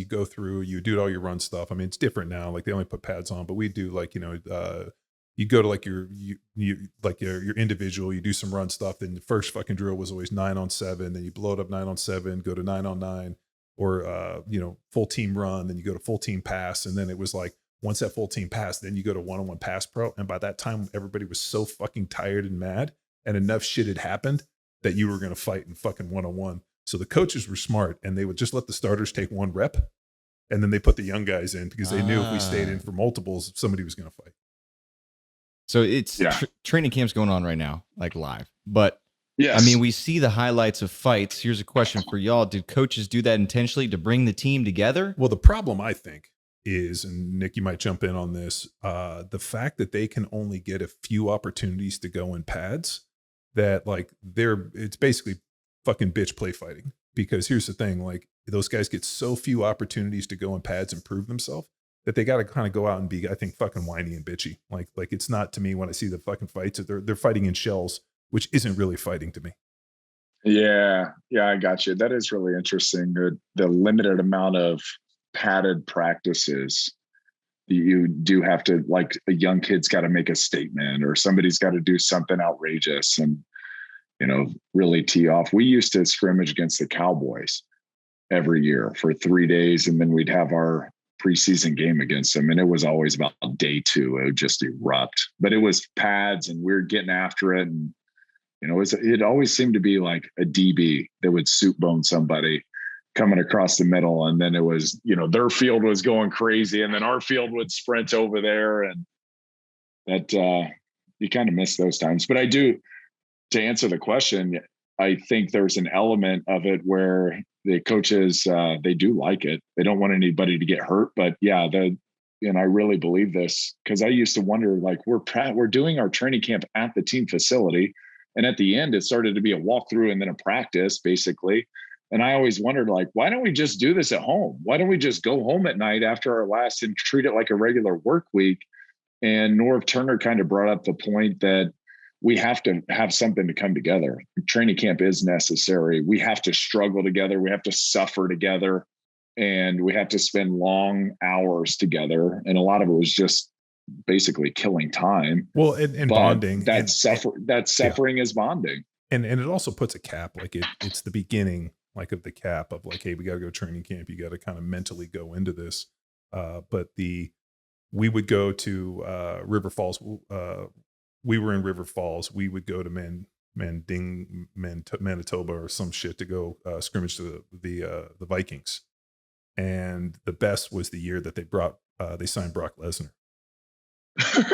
go through, you do all your run stuff. I mean, it's different now. Like they only put pads on, but we do like, you go to like your individual, you do some run stuff. Then the first fucking drill was always 9-on-7. Then you blow it up 9-on-7, go to 9-on-9, or, full team run. Then you go to full team pass. And then it was like, once that full team pass, then you go to 1-on-1 pass pro. And by that time, everybody was so fucking tired and mad, and enough shit had happened that you were going to fight in fucking 1-on-1. So the coaches were smart, and they would just let the starters take 1 rep, and then they put the young guys in, because they knew if we stayed in for multiples, somebody was going to fight. So it's training camps going on right now, like live. But yes. I mean, we see the highlights of fights. Here's a question for y'all. Did coaches do that intentionally to bring the team together? Well, the problem, I think, is, and Nick, you might jump in on this, the fact that they can only get a few opportunities to go in pads, that like it's basically fucking bitch play fighting. Because here's the thing, like those guys get so few opportunities to go in pads and prove themselves that they got to kind of go out and be, I think, fucking whiny and bitchy. Like it's not to me when I see the fucking fights that they're fighting in shells, which isn't really fighting to me. Yeah, I got you. That is really interesting. The limited amount of padded practices, you do have to, like, a young kid's got to make a statement, or somebody's got to do something outrageous and, really tee off. We used to scrimmage against the Cowboys every year for 3 days, and then we'd have our preseason game against them, and it was always about day 2. It would just erupt, but it was pads and we were getting after it. And it always seemed to be like a DB that would soup bone somebody coming across the middle. And then it was, their field was going crazy, and then our field would sprint over there. And that you kind of miss those times. But I do, to answer the question, I think there's an element of it where the coaches, they do like it. They don't want anybody to get hurt. But yeah, and I really believe this, because I used to wonder, like, we're doing our training camp at the team facility. And at the end, it started to be a walkthrough and then a practice, basically. And I always wondered, like, why don't we just do this at home? Why don't we just go home at night after our last and treat it like a regular work week? And Norv Turner kind of brought up the point that we have to have something to come together. Training camp is necessary. We have to struggle together. We have to suffer together. And we have to spend long hours together. And a lot of it was just basically killing time. Well, and bonding. That suffering is bonding. And it also puts a cap, like it's the beginning, like, of the cap of, like, hey, we got to go training camp. You got to kind of mentally go into this. But we would go to River Falls. We were in River Falls. We would go to Manitoba or some shit to go scrimmage to the Vikings. And the best was the year that they signed Brock Lesnar.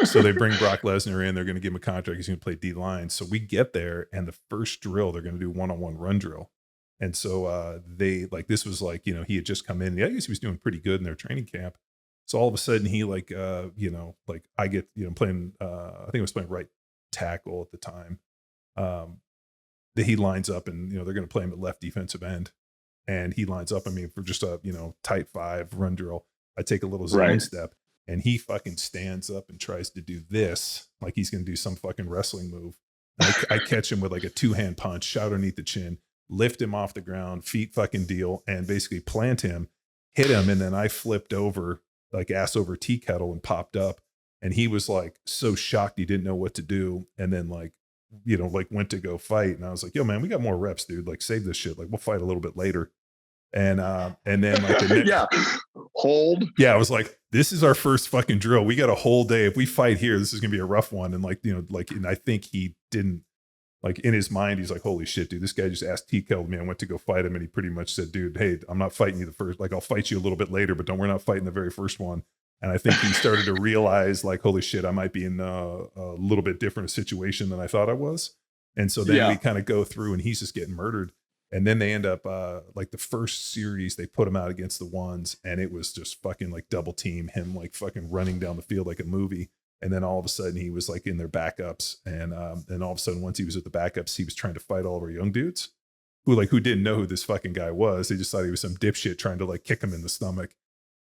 So they bring Brock Lesnar in. They're going to give him a contract. He's going to play D-line. So we get there, and the first drill, they're going to do one-on-one run drill. And so this was like, he had just come in. I guess he was doing pretty good in their training camp. So all of a sudden he I get, playing, I think I was playing right tackle at the time. That he lines up, and, they're going to play him at left defensive end. And he lines up on me for just a, tight 5 run drill. I take a little zone step, and he fucking stands up and tries to do this, like he's going to do some fucking wrestling move. I catch him with like a 2-hand punch, shot underneath the chin, lift him off the ground, feet fucking deal, and basically plant him, hit him. And then I flipped over, like ass over tea kettle, and popped up. And he was like so shocked he didn't know what to do. And then went to go fight. And I was like, yo, man, we got more reps, dude. Like, save this shit. Like, we'll fight a little bit later. And then like the next, hold. Yeah, I was like, this is our first fucking drill. We got a whole day. If we fight here, this is gonna be a rough one. And and I think he didn't, like, in his mind, he's like, holy shit, dude, this guy just asked T-Kel me. I went to go fight him, and he pretty much said, dude, hey, I'm not fighting you the first, like, I'll fight you a little bit later, but we're not fighting the very first one. And I think he started to realize, like, holy shit, I might be in a little bit different a situation than I thought I was. And so then we kind of go through, and he's just getting murdered. And then they end up, like, the first series, they put him out against the ones, and it was just fucking like double team him, like fucking running down the field like a movie. And then all of a sudden he was like in their backups. And then all of a sudden, once he was with the backups, he was trying to fight all of our young dudes who didn't know who this fucking guy was. They just thought he was some dipshit trying to like kick him in the stomach,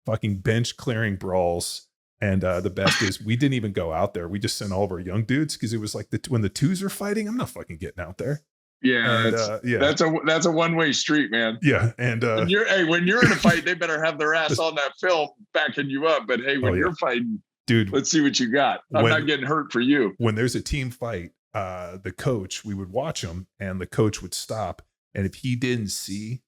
fucking bench clearing brawls. And the best is we didn't even go out there. We just sent all of our young dudes, because it was like when the twos are fighting, I'm not fucking getting out there. Yeah, that's a one-way street, man. Yeah, and when you're in a fight, they better have their ass on that film backing you up. But hey, when you're fighting, dude, let's see what you got. I'm not getting hurt for you. When there's a team fight, the coach, we would watch him, and the coach would stop, and if he didn't see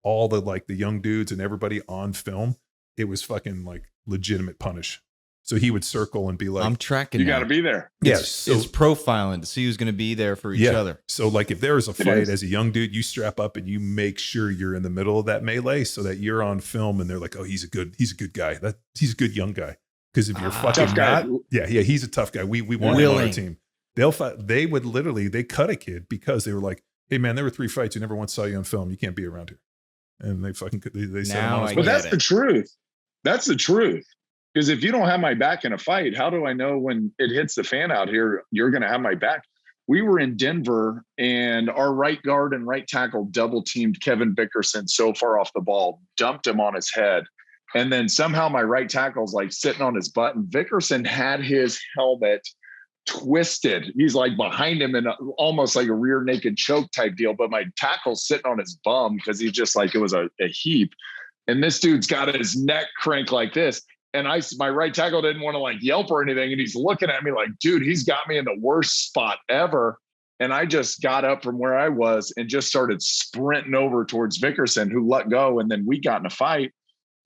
all the young dudes and everybody on film, it was fucking like legitimate punish. So he would circle and be like, I'm tracking. You got to be there. Yes. It's profiling to see who's going to be there for each other. So like if there is a fight as a young dude, you strap up and you make sure you're in the middle of that melee so that you're on film and they're like, oh, he's a good guy. He's a good young guy. Because if you're fucking not, he's a tough guy. We want him on our team. They'll fight. They would literally, they cut a kid because they were like, hey man, there were 3 fights. You never once saw you on film. You can't be around here. And they fucking, they said, but that's the truth. That's the truth. Because if you don't have my back in a fight, how do I know when it hits the fan out here, you're going to have my back? we were in Denver, and our right guard and right tackle double teamed Kevin Bickerson so far off the ball, dumped him on his head. And then somehow my right tackle's like sitting on his butt, and Bickerson had his helmet twisted. He's like behind him in almost like a rear naked choke type deal. But my tackle's sitting on his bum because he's just like, it was a heap. And this dude's got his neck cranked like this. And my right tackle didn't want to like yelp or anything. And he's looking at me like, dude, he's got me in the worst spot ever. And I just got up from where I was and just started sprinting over towards Bickerson, who let go. And then we got in a fight,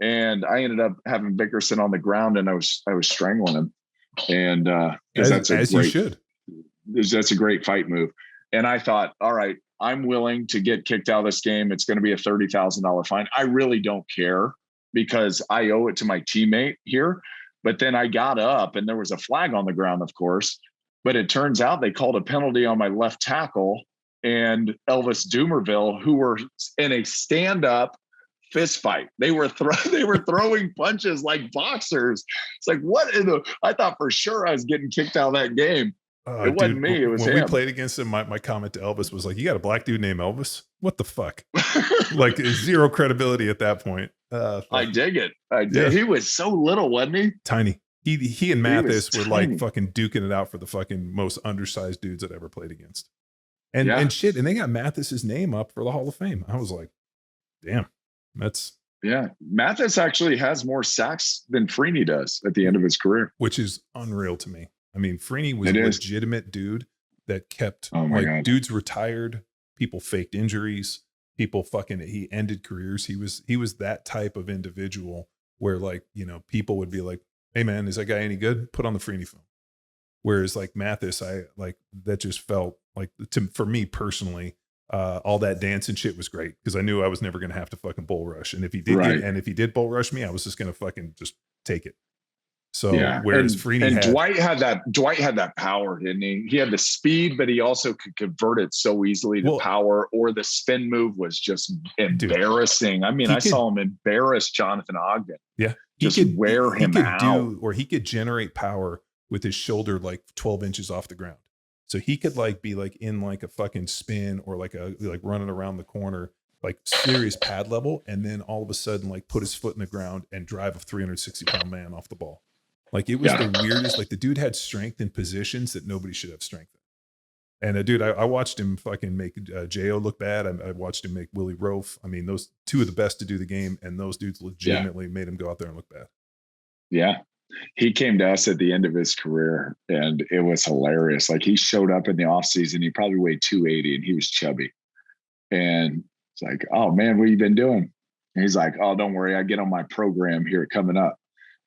and I ended up having Bickerson on the ground, and I was strangling him. And that's a great fight move. And I thought, all right, I'm willing to get kicked out of this game. It's going to be a $30,000 fine. I really don't care, because I owe it to my teammate here. But then I got up, and there was a flag on the ground, of course. But it turns out they called a penalty on my left tackle and Elvis Doomerville, who were in a stand-up fist fight. They were throwing punches like boxers. It's like, what in the? I thought for sure I was getting kicked out of that game. It wasn't me. It was when him. We played against him. My comment to Elvis was like, "You got a black dude named Elvis? What the fuck?" Like, zero credibility at that point. I dig it. I did. Yeah. He was so little, wasn't he? Tiny. He and Mathis were tiny. like fucking duking it out for the fucking most undersized dudes I'd ever played against. And shit. And they got Mathis's name up for the Hall of Fame. I was like, damn, that's. Yeah. Mathis actually has more sacks than Freeney does at the end of his career, which is unreal to me. I mean, Freeney was a legitimate dude that kept God. Dudes retired, people faked injuries, he ended careers. He was that type of individual where, like, you know, people would be like, hey man, is that guy any good? Put on the Freeney film. Whereas like Mathis, that just felt like, for me personally, all that dance and shit was great, because I knew I was never going to have to fucking bull rush. And if he did, if he did bull rush me, I was just going to fucking just take it. So whereas Freeney Dwight had that power, didn't he? He had the speed, but he also could convert it so easily to power. Or the spin move was just embarrassing. I mean, I saw him embarrass Jonathan Ogden. Yeah, he could wear him out. Or he could generate power with his shoulder like 12 inches off the ground. So he could like be like in like a fucking spin, or like running around the corner, like serious pad level, and then all of a sudden like put his foot in the ground and drive a 360-pound man off the ball. Like, it was the weirdest. Like, the dude had strength in positions that nobody should have strength in. And dude, I watched him fucking make J.O. look bad. I watched him make Willie Rofe. I mean, those two of the best to do the game, and those dudes legitimately made him go out there and look bad. Yeah. He came to us at the end of his career, and it was hilarious. Like, he showed up in the offseason. He probably weighed 280, and he was chubby. And it's like, oh, man, what have you been doing? And he's like, oh, don't worry. I get on my program here coming up.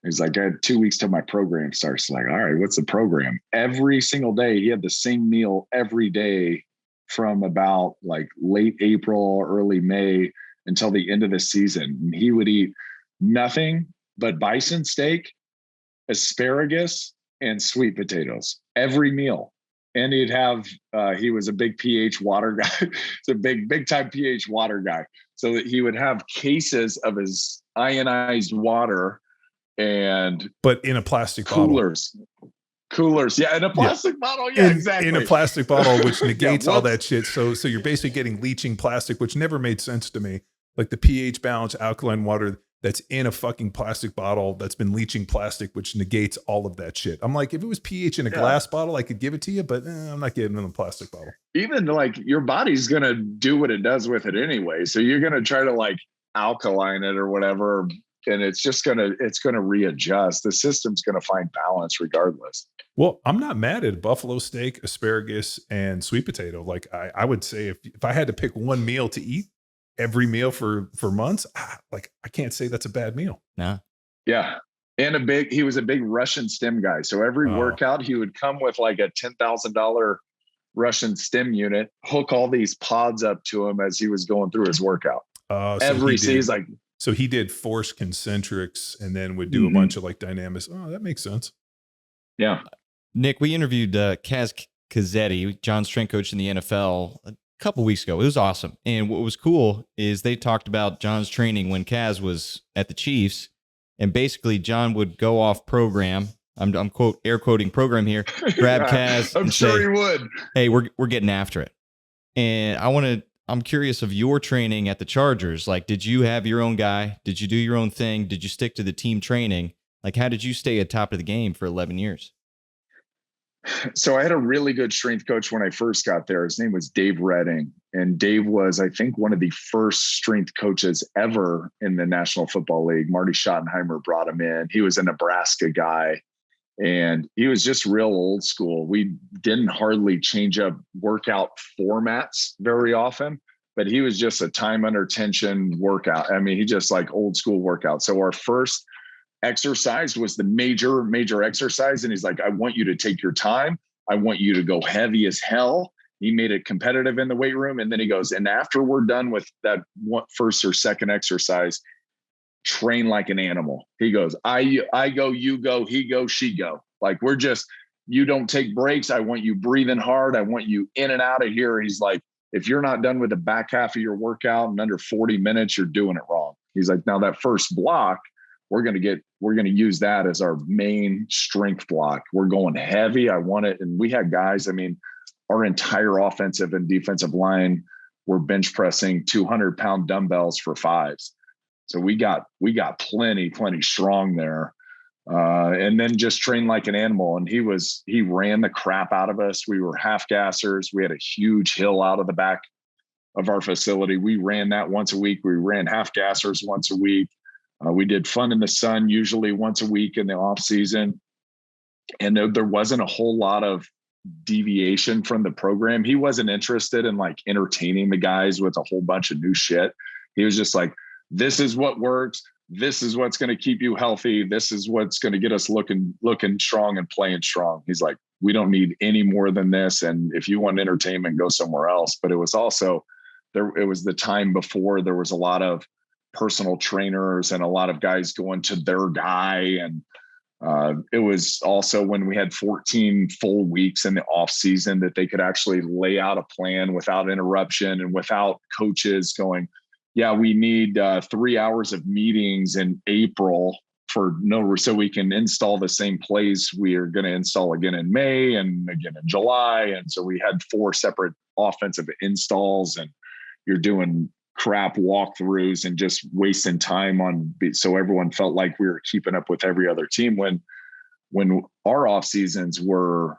He's like, I had 2 weeks till my program starts. Like, all right, what's the program? Every single day, he had the same meal every day from about like late April, early May until the end of the season. And he would eat nothing but bison steak, asparagus, and sweet potatoes every meal. And he'd have, he was a big pH water guy. It's a big time pH water guy. So that he would have cases of his ionized water, but in a plastic coolers. Yeah, in a plastic bottle. Yeah, exactly. In a plastic bottle, which negates all that shit. So you're basically getting leaching plastic, which never made sense to me. Like the pH balanced alkaline water that's in a fucking plastic bottle that's been leaching plastic, which negates all of that shit. I'm like, if it was pH in a glass bottle, I could give it to you, but I'm not getting it in a plastic bottle. Even like your body's going to do what it does with it anyway. So you're going to try to like alkaline it or whatever. And it's going to readjust. The system's going to find balance regardless. Well, I'm not mad at buffalo steak, asparagus, and sweet potato. Like I would say if I had to pick one meal to eat every meal for months, like I can't say that's a bad meal. Nah. Yeah. And he was a big Russian stem guy. So every workout he would come with like a $10,000 Russian stem unit, hook all these pods up to him as he was going through his workout. Every season, so he did forced concentrics and then would do a bunch of like dynamics. Oh, that makes sense. Yeah. Nick, we interviewed Kaz Kazzetti, John's strength coach in the NFL, a couple weeks ago. It was awesome. And what was cool is they talked about John's training when Kaz was at the Chiefs. And basically, John would go off program I'm quote air quoting program here. Grab Kaz I'm and sure say, he would. "Hey, we're getting after it." And I'm curious of your training at the Chargers. Like, did you have your own guy? Did you do your own thing? Did you stick to the team training? Like, how did you stay at top of the game for 11 years? So I had a really good strength coach when I first got there. His name was Dave Redding. And Dave was, I think, one of the first strength coaches ever in the National Football League. Marty Schottenheimer brought him in. He was a Nebraska guy. And he was just real old school. We didn't hardly change up workout formats very often, but he was just a time under tension workout. I mean, he just like old school workout. So our first exercise was the major exercise. And he's like, I want you to take your time. I want you to go heavy as hell. He made it competitive in the weight room. And then he goes, and after we're done with that first or second exercise, train like an animal. He goes, I go, you go, he go, she go. Like, you don't take breaks. I want you breathing hard. I want you in and out of here. He's like, if you're not done with the back half of your workout in under 40 minutes, you're doing it wrong. He's like, now that first block, we're going to use that as our main strength block. We're going heavy. I want it. And we had guys, I mean, our entire offensive and defensive line were bench pressing 200-pound dumbbells for fives. So we got plenty strong there. And then just trained like an animal. And he ran the crap out of us. We were half gassers. We had a huge hill out of the back of our facility. We ran that once a week. We ran half gassers once a week. We did fun in the sun, usually once a week in the off season. And there wasn't a whole lot of deviation from the program. He wasn't interested in like entertaining the guys with a whole bunch of new shit. He was just like, this is what works. This is what's going to keep you healthy. This is what's going to get us looking strong and playing strong. He's like, we don't need any more than this. And if you want entertainment, go somewhere else. But it was also it was the time before there was a lot of personal trainers and a lot of guys going to their guy. And it was also when we had 14 full weeks in the off season that they could actually lay out a plan without interruption and without coaches going, yeah, we need 3 hours of meetings in April so we can install the same plays we are going to install again in May and again in July. And so we had 4 separate offensive installs, and you're doing crap walkthroughs and just wasting time so everyone felt like we were keeping up with every other team when our off seasons were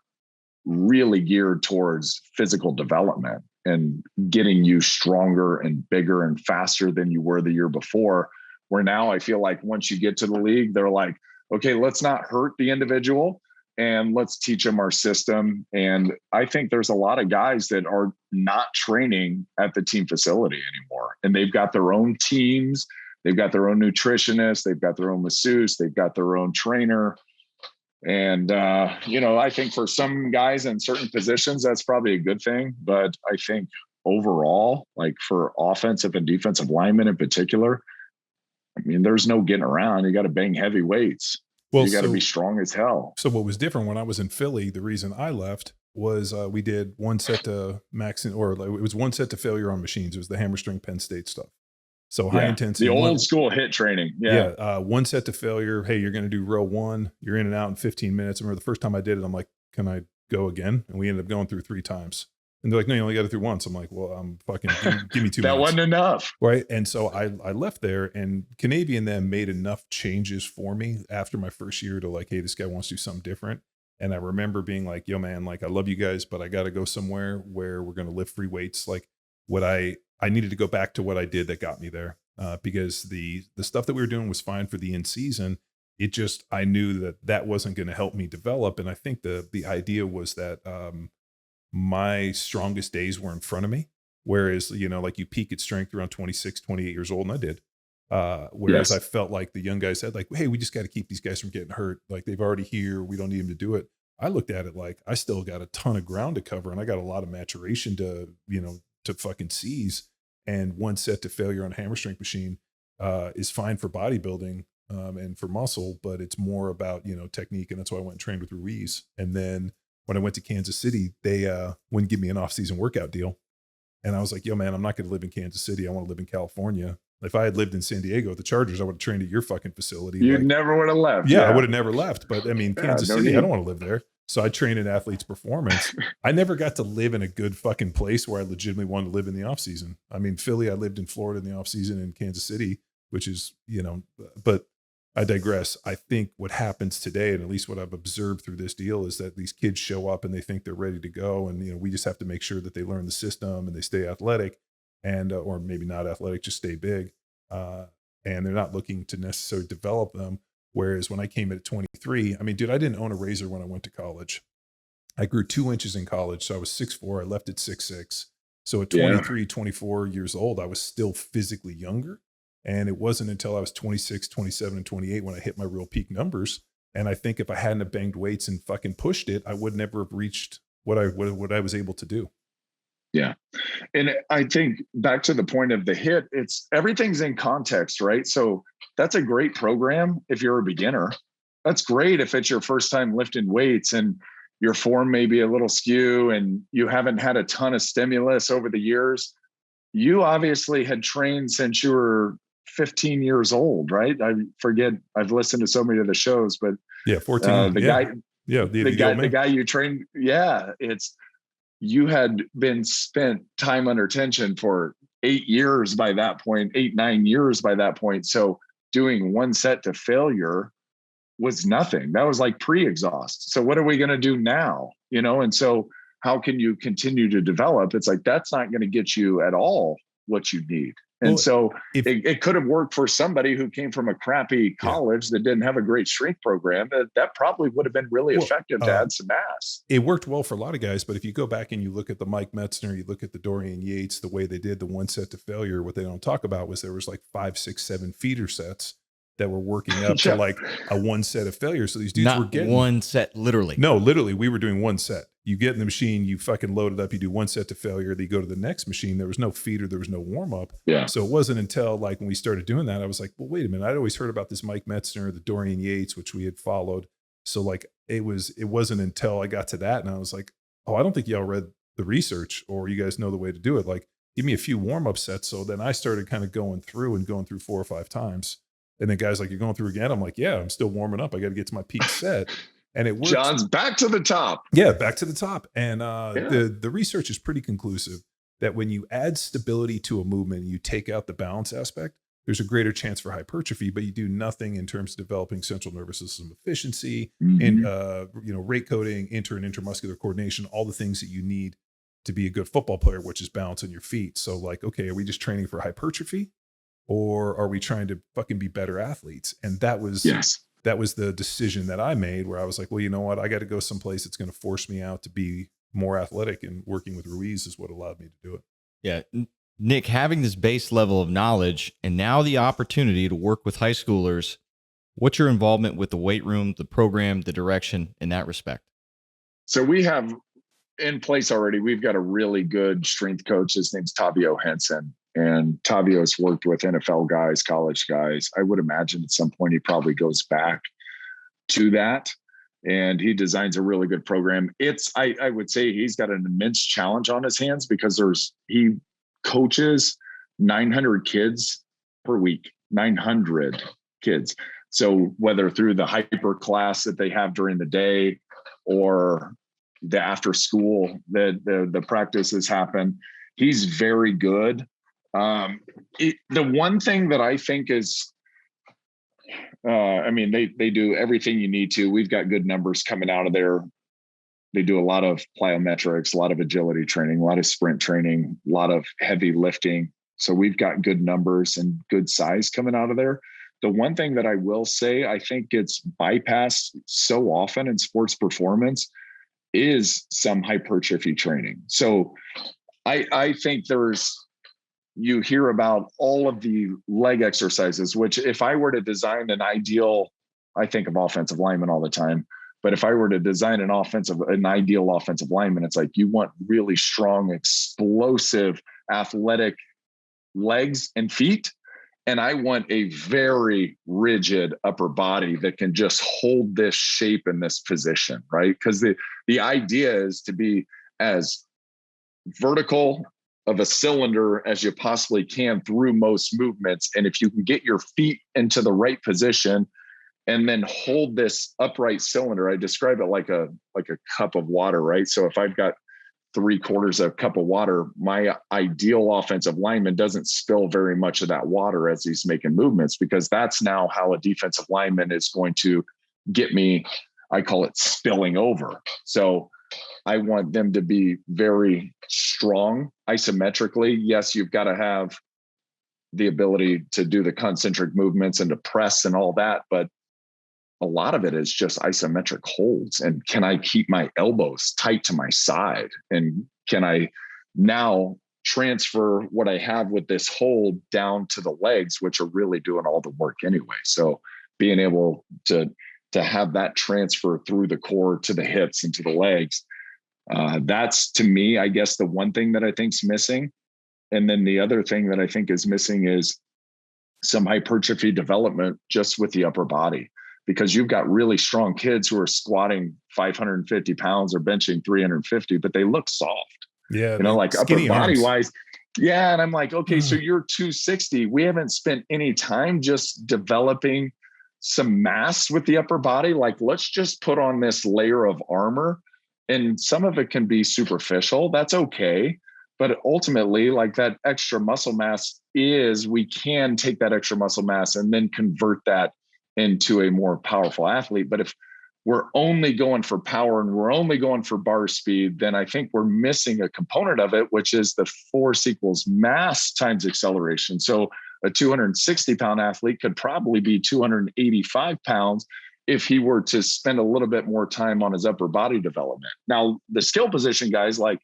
really geared towards physical development and getting you stronger and bigger and faster than you were the year before. Where now I feel like once you get to the league, they're like, okay, let's not hurt the individual and let's teach them our system. And I think there's a lot of guys that are not training at the team facility anymore. And they've got their own teams. They've got their own nutritionist. They've got their own masseuse. They've got their own trainer. And, I think for some guys in certain positions, that's probably a good thing. But I think overall, like for offensive and defensive linemen in particular, I mean, there's no getting around. You got to bang heavy weights. Well, you got to be strong as hell. So what was different when I was in Philly, the reason I left was we did one set to max, or it was one set to failure on machines. It was the hamstring Penn State stuff. So high intensity. The old school HIIT training. Yeah. One set to failure. Hey, you're going to do row 1. You're in and out in 15 minutes. I remember the first time I did it, I'm like, can I go again? And we ended up going through 3 times. And they're like, no, you only got it through once. I'm like, well, I'm fucking, give me 2 that minutes. Wasn't enough. Right. And so I left there, and Canadian then made enough changes for me after my first year to like, hey, this guy wants to do something different. And I remember being like, yo, man, like, I love you guys, but I got to go somewhere where we're going to lift free weights. Like what I needed to go back to what I did that got me there. Because the stuff that we were doing was fine for the in season. It just, I knew that wasn't going to help me develop. And I think the idea was that my strongest days were in front of me. Whereas, like you peak at strength around 26, 28 years old. And I did. Whereas yes. I felt like the young guys said like, hey, we just got to keep these guys from getting hurt. Like they've already here. We don't need them to do it. I looked at it like I still got a ton of ground to cover, and I got a lot of maturation to fucking seize. And one set to failure on a hammer strength machine is fine for bodybuilding and for muscle, but it's more about, technique. And that's why I went and trained with Ruiz. And then when I went to Kansas City, they wouldn't give me an off-season workout deal. And I was like, yo, man, I'm not going to live in Kansas City. I want to live in California. If I had lived in San Diego at the Chargers, I would have trained at your fucking facility. You like, never would have left. yeah, I would have never left. But I mean, Yeah, Kansas no City, need. I don't want to live there. So I trained in athletes performance. I never got to live in a good fucking place where I legitimately wanted to live in the off season. I mean, Philly, I lived in Florida in the off season, in Kansas City, which is, but I digress. I think what happens today, and at least what I've observed through this deal, is that these kids show up and they think they're ready to go. And, we just have to make sure that they learn the system and they stay athletic and, or maybe not athletic, just stay big. And they're not looking to necessarily develop them. Whereas when I came in at 23, I mean, dude, I didn't own a razor when I went to college. I grew 2 inches in college. So I was 6'4". I left at 6'6". So at 23, 24 years old, I was still physically younger. And it wasn't until I was 26, 27, and 28 when I hit my real peak numbers. And I think if I hadn't have banged weights and fucking pushed it, I would never have reached what I was able to do. Yeah. And I think back to the point of the HIT, everything's in context, right? So that's a great program if you're a beginner. That's great if it's your first time lifting weights and your form may be a little skew and you haven't had a ton of stimulus over the years. You obviously had trained since you were 15 years old, right? I forget, I've listened to so many of the shows, but 14. The guy you trained, you had been spent time under tension for 8 years by that point, 9 years by that point. So doing one set to failure was nothing. That was like pre-exhaust. So what are we going to do now? And so how can you continue to develop? It's like, that's not going to get you at all what you need. And it could have worked for somebody who came from a crappy college that didn't have a great strength program. That probably would have been really effective to add some mass. It worked well for a lot of guys, but if you go back and you look at the Mike Metzner, you look at the Dorian Yates, the way they did the one set to failure, what they don't talk about was there was like 5, 6, 7 feeder sets that were working up to like a one set of failure. So these dudes were getting one set, literally. No, literally, we were doing one set. You get in the machine, you fucking load it up, you do one set to failure, then you go to the next machine. There was no feeder, there was no warm up. Yeah. So it wasn't until like when we started doing that, I was like, well, wait a minute. I'd always heard about this Mike Metzner, the Dorian Yates, which we had followed. So like it wasn't until I got to that and I was like, oh, I don't think y'all read the research or you guys know the way to do it. Like, give me a few warm up sets. So then I started kind of going through 4 or 5 times. And then guys like, you're going through again. I'm like, yeah, I'm still warming up. I got to get to my peak set. And it works. John's back to the top. Yeah, back to the top. And the research is pretty conclusive that when you add stability to a movement and you take out the balance aspect, there's a greater chance for hypertrophy, but you do nothing in terms of developing central nervous system efficiency and rate coding, inter and intramuscular coordination, all the things that you need to be a good football player, which is balance on your feet. So like, okay, are we just training for hypertrophy? Or are we trying to fucking be better athletes? And that was the decision that I made where I was like, well, you know what? I got to go someplace that's going to force me out to be more athletic, and working with Ruiz is what allowed me to do it. Yeah. Nick, having this base level of knowledge and now the opportunity to work with high schoolers, what's your involvement with the weight room, the program, the direction in that respect? So we have in place already, we've got a really good strength coach. His name's Tavio Henson. And Tavio's worked with NFL guys, college guys. I would imagine at some point he probably goes back to that. And he designs a really good program. I would say he's got an immense challenge on his hands because he coaches 900 kids per week, 900 kids. So whether through the hyper class that they have during the day or the after school that the practices happen, he's very good. The one thing that I think is, they do everything you need to. We've got good numbers coming out of there. They do a lot of plyometrics, a lot of agility training, a lot of sprint training, a lot of heavy lifting. So we've got good numbers and good size coming out of there. The one thing that I will say, I think gets bypassed so often in sports performance is some hypertrophy training. So I think you hear about all of the leg exercises, which if I were to design I think of offensive linemen all the time, but if I were to design an ideal offensive lineman, it's like you want really strong, explosive, athletic legs and feet. And I want a very rigid upper body that can just hold this shape in this position, right? Because the idea is to be as vertical of a cylinder as you possibly can through most movements. And if you can get your feet into the right position and then hold this upright cylinder, I describe it like a cup of water, right? So if I've got 3/4 of a cup of water, my ideal offensive lineman doesn't spill very much of that water as he's making movements, because that's now how a defensive lineman is going to get me. I call it spilling over. So I want them to be very strong isometrically. Yes, you've got to have the ability to do the concentric movements and to press and all that, but a lot of it is just isometric holds. And can I keep my elbows tight to my side? And can I now transfer what I have with this hold down to the legs, which are really doing all the work anyway? So being able to have that transfer through the core to the hips and to the legs, that's, to me, I guess, the one thing that I think is missing. And then the other thing that I think is missing is some hypertrophy development just with the upper body, because you've got really strong kids who are squatting 550 pounds or benching 350, but they look soft. Yeah. You know, like upper body arms. wise. Yeah. And I'm like, okay, so you're 260. We haven't spent any time just developing some mass with the upper body. Like, let's just put on this layer of armor, and some of it can be superficial. That's okay. But ultimately, like, that extra muscle mass we can take that extra muscle mass and then convert that into a more powerful athlete. But if we're only going for power and we're only going for bar speed, then I think we're missing a component of it, which is the force equals mass times acceleration. So a 260-pound athlete could probably be 285 pounds if he were to spend a little bit more time on his upper body development. Now, the skill position guys, like,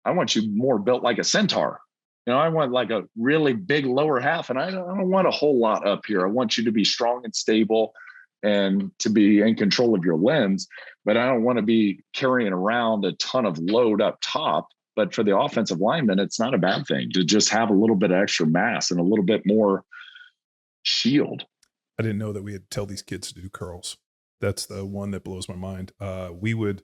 I want you more built like a centaur. You know, I want like a really big lower half, and I don't want a whole lot up here. I want you to be strong and stable and to be in control of your limbs, but I don't want to be carrying around a ton of load up top. But for the offensive lineman, it's not a bad thing to just have a little bit of extra mass and a little bit more shield. I didn't know that we had to tell these kids to do curls. That's the one that blows my mind. We would,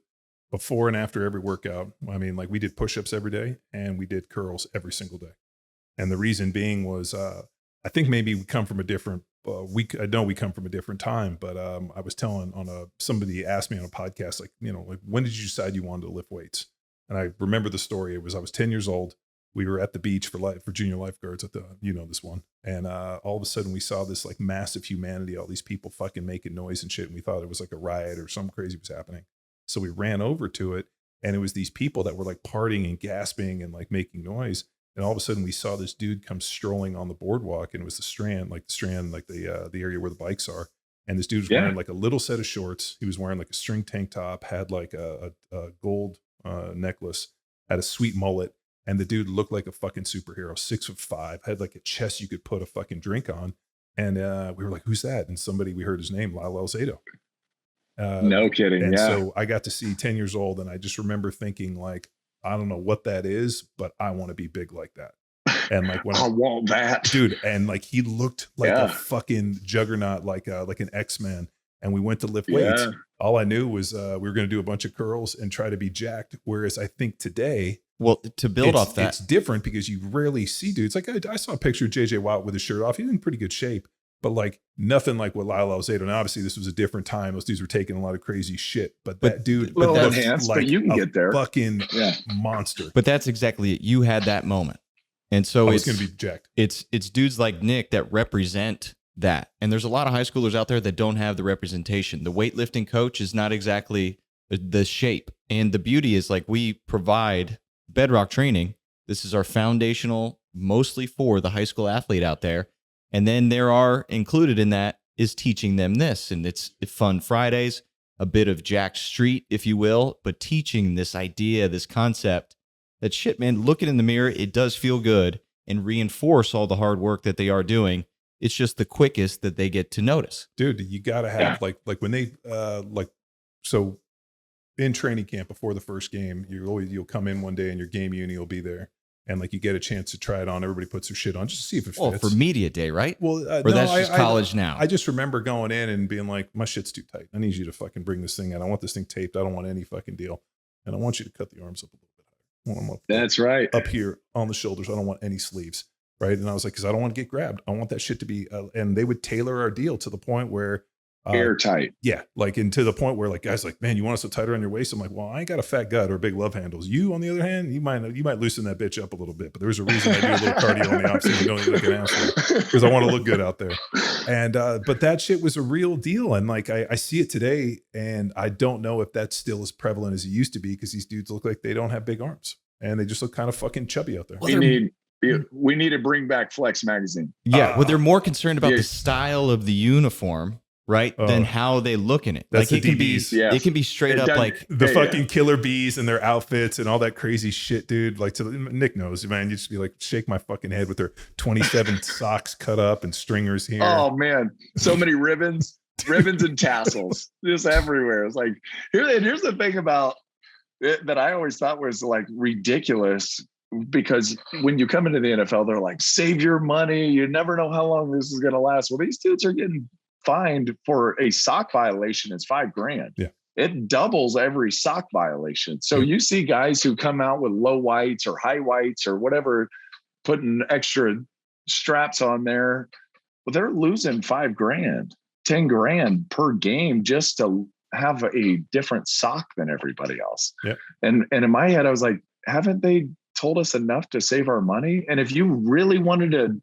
before and after every workout, I mean, like, we did push-ups every day and we did curls every single day. And the reason being was, I think maybe we come from a different, I know we come from a different time, but I was telling somebody asked me on a podcast, like, you know, like, when did you decide you wanted to lift weights? And I remember the story. I was 10 years old. We were at the beach for junior lifeguards at this one. And all of a sudden we saw this like massive humanity, all these people fucking making noise and shit. And we thought it was like a riot or something crazy was happening. So we ran over to it, and it was these people that were like partying and gasping and like making noise. And all of a sudden we saw this dude come strolling on the boardwalk, and it was the strand, like the area where the bikes are. And this dude was wearing like a little set of shorts. He was wearing like a string tank top, had like a gold necklace, had a sweet mullet. And the dude looked like a fucking superhero, 6'5", had like a chest you could put a fucking drink on. And we were like, who's that? And we heard his name, Lyle Alzado. No kidding. And yeah. So I got to see 10 years old, and I just remember thinking, like, I don't know what that is, but I want to be big like that. And like, when I want that, dude, and like, he looked like a fucking juggernaut, like an X-Man. And we went to lift weights. All I knew was we were going to do a bunch of curls and try to be jacked. Whereas I think today, well, to build off that, it's different because you rarely see dudes. Like, I saw a picture of JJ Watt with his shirt off. He's in pretty good shape, but like nothing like what Lyle Alzado. And obviously this was a different time. Those dudes were taking a lot of crazy shit, but that dude looked like but you can get there. Fucking monster. But that's exactly it. You had that moment. And so it's going to be jacked. It's dudes like Nick that represent that. And there's a lot of high schoolers out there that don't have the representation. The weightlifting coach is not exactly the shape. And the beauty is, like, we provide bedrock training. This is our foundational, mostly for the high school athlete out there. And then there are included in that is teaching them this. And it's fun Fridays, a bit of Jack Street, if you will, but teaching this idea, this concept that shit, man, looking in the mirror, it does feel good, and reinforce all the hard work that they are doing. It's just the quickest that they get to notice. Dude, you got to have like when they so in training camp before the first game, you'll come in one day and your game uni will be there, and like you get a chance to try it on. Everybody puts their shit on just to see if it fits. Oh, for media day, right? Well, or that's just college now. I just remember going in and being like, my shit's too tight. I need you to fucking bring this thing out. I want this thing taped. I don't want any fucking deal, and I want you to cut the arms up a little bit higher. I want them That's right. up here on the shoulders. I don't want any sleeves. Right. And I was like, because I don't want to get grabbed. I want that shit to be, and they would tailor our deal to the point where airtight. Yeah. Like, and to the point where like guys like, man, you want us to tighter on your waist? I'm like, well, I ain't got a fat gut or big love handles. You, on the other hand, you might loosen that bitch up a little bit, but there's a reason I do a little cardio on the opposite. You don't even look an asshole because I want to look good out there. And, but that shit was a real deal. And like, I see it today and I don't know if that's still as prevalent as it used to be because these dudes look like they don't have big arms and they just look kind of fucking chubby out there. We need to bring back Flex magazine. Yeah. Well, they're more concerned about the style of the uniform, right, than how they look in it. That's like the it DBs. it can be straight up like the fucking killer bees and their outfits and all that crazy shit, dude. Like, Nick knows, man. You just be like, shake my fucking head with their 27 socks cut up and stringers here. Oh man, so many ribbons and tassels just everywhere. It's like here's the thing about it that I always thought was like ridiculous. Because when you come into the NFL, they're like, save your money. You never know how long this is going to last. Well, these dudes are getting fined for a sock violation. It's $5,000. Yeah. It doubles every sock violation. So you see guys who come out with low whites or high whites or whatever, putting extra straps on there. Well, they're losing $5,000, $10,000 per game just to have a different sock than everybody else. Yep. And in my head, I was like, haven't they told us enough to save our money? And if you really wanted to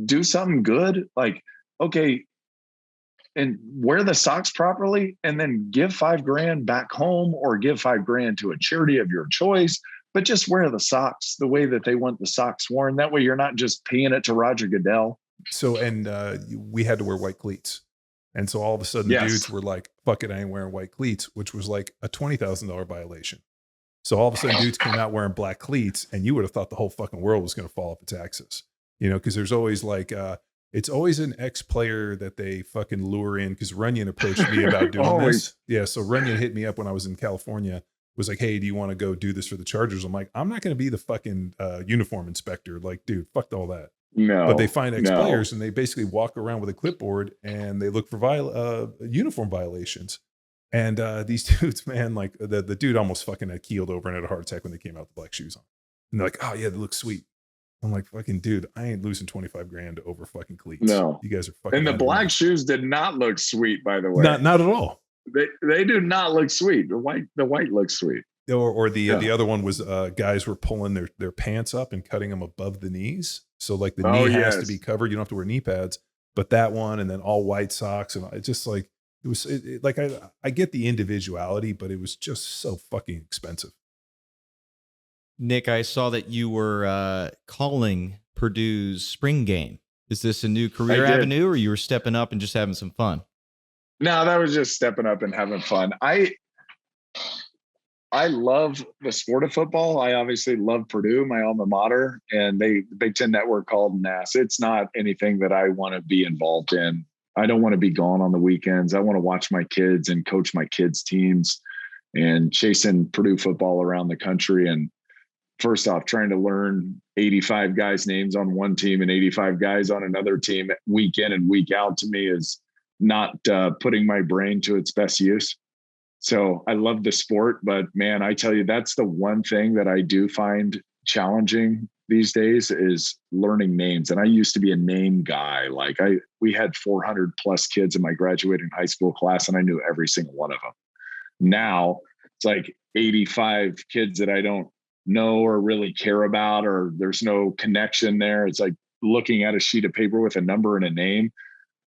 do something good, like, okay, and wear the socks properly and then give $5,000 back home or give $5,000 to a charity of your choice, but just wear the socks the way that they want the socks worn. That way you're not just paying it to Roger Goodell. So, and we had to wear white cleats. And so all of a sudden dudes were like, fuck it, I ain't wearing white cleats, which was like a $20,000 violation. So all of a sudden dudes came out wearing black cleats and you would have thought the whole fucking world was going to fall off its axis, you know, because there's always like, it's always an ex-player that they fucking lure in because Runyon approached me about doing this. Yeah. So Runyon hit me up when I was in California, was like, hey, do you want to go do this for the Chargers? I'm like, I'm not going to be the fucking uniform inspector. Like, dude, fuck all that. No. But they find ex-players and they basically walk around with a clipboard and they look for uniform violations. And these dudes, man, like the dude almost fucking had keeled over and had a heart attack when they came out with black shoes on. And they're like, oh yeah, they look sweet. I'm like, fucking dude, I ain't losing $25,000 over fucking cleats. No, you guys are fucking. And the black shoes did not look sweet, by the way. Not at all. They do not look sweet. The white looks sweet. Or the other one was guys were pulling their pants up and cutting them above the knees. So like the knee has to be covered. You don't have to wear knee pads. But that one, and then all white socks, and it's just like it was like I get the individuality, but it was just so fucking expensive. Nick, I saw that you were calling Purdue's spring game. Is this a new career avenue, or you were stepping up and just having some fun? No, that was just stepping up and having fun. I love the sport of football. I obviously love Purdue, my alma mater, and the Big Ten Network called and asked. It's not anything that I want to be involved in. I don't want to be gone on the weekends. I want to watch my kids and coach my kids' teams and chasing Purdue football around the country. And first off, trying to learn 85 guys' names on one team and 85 guys on another team week in and week out to me is not putting my brain to its best use. So I love the sport, but man, I tell you, that's the one thing that I do find challenging these days is learning names. And I used to be a name guy. Like we had 400 plus kids in my graduating high school class, and I knew every single one of them. Now it's like 85 kids that I don't know or really care about, or there's no connection there. It's like looking at a sheet of paper with a number and a name.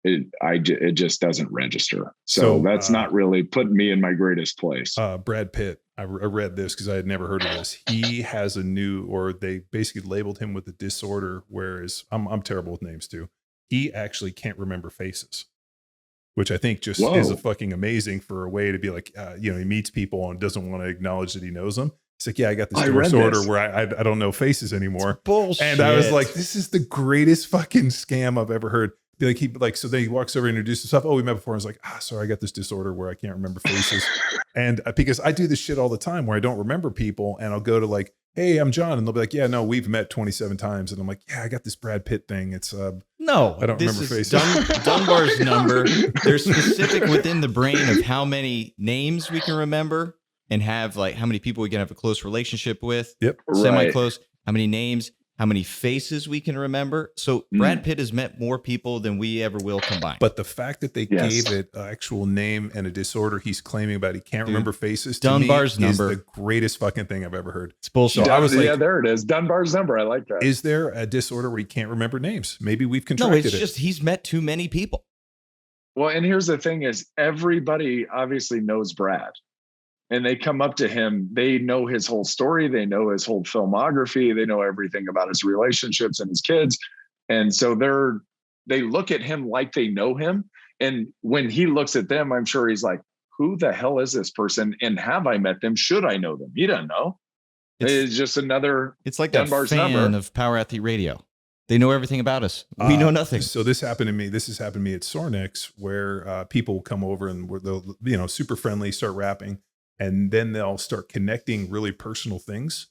It just doesn't register. So that's not really putting me in my greatest place. Brad Pitt, I read this because I had never heard of this. He has a new, or they basically labeled him with a disorder, whereas I'm terrible with names too. He actually can't remember faces, which I think just is a fucking amazing for a way to be like, he meets people and doesn't want to acknowledge that he knows them. It's like, yeah, I got this disorder where I don't know faces anymore. It's bullshit. And I was like, this is the greatest fucking scam I've ever heard. So then he walks over and introduces himself. Oh, we met before. I was like, sorry, I got this disorder where I can't remember faces. And because I do this shit all the time where I don't remember people, and I'll go to like, hey, I'm John. And they'll be like, yeah, no, we've met 27 times. And I'm like, yeah, I got this Brad Pitt thing. It's no, I don't remember faces. Dunbar's number. They're specific within the brain of how many names we can remember. and have like how many people we can have a close relationship with, Yep. semi-close, how many names, how many faces we can remember. So Brad Pitt has met more people than we ever will combine. But the fact that they gave it an actual name and a disorder he's claiming about he can't remember faces to Dunbar's me number is the greatest fucking thing I've ever heard. It's bullshit. So I was like, yeah, there it is. Dunbar's number. I like that. Is there a disorder where he can't remember names? Maybe we've contracted it's just he's met too many people. Well, and here's the thing is everybody obviously knows Brad. And they come up to him, they know his whole story, they know his whole filmography, they know everything about his relationships and his kids. And so they look at him like they know him. And when he looks at them, I'm sure he's like, who the hell is this person? And have I met them? Should I know them? He doesn't know. It's just another. It's like Dunbar's that fan number. Of Power Athlete Radio. They know everything about us. We know nothing. So this happened to me. This has happened to me at Sornex, where people will come over and they'll, super friendly, start rapping. And then they'll start connecting really personal things.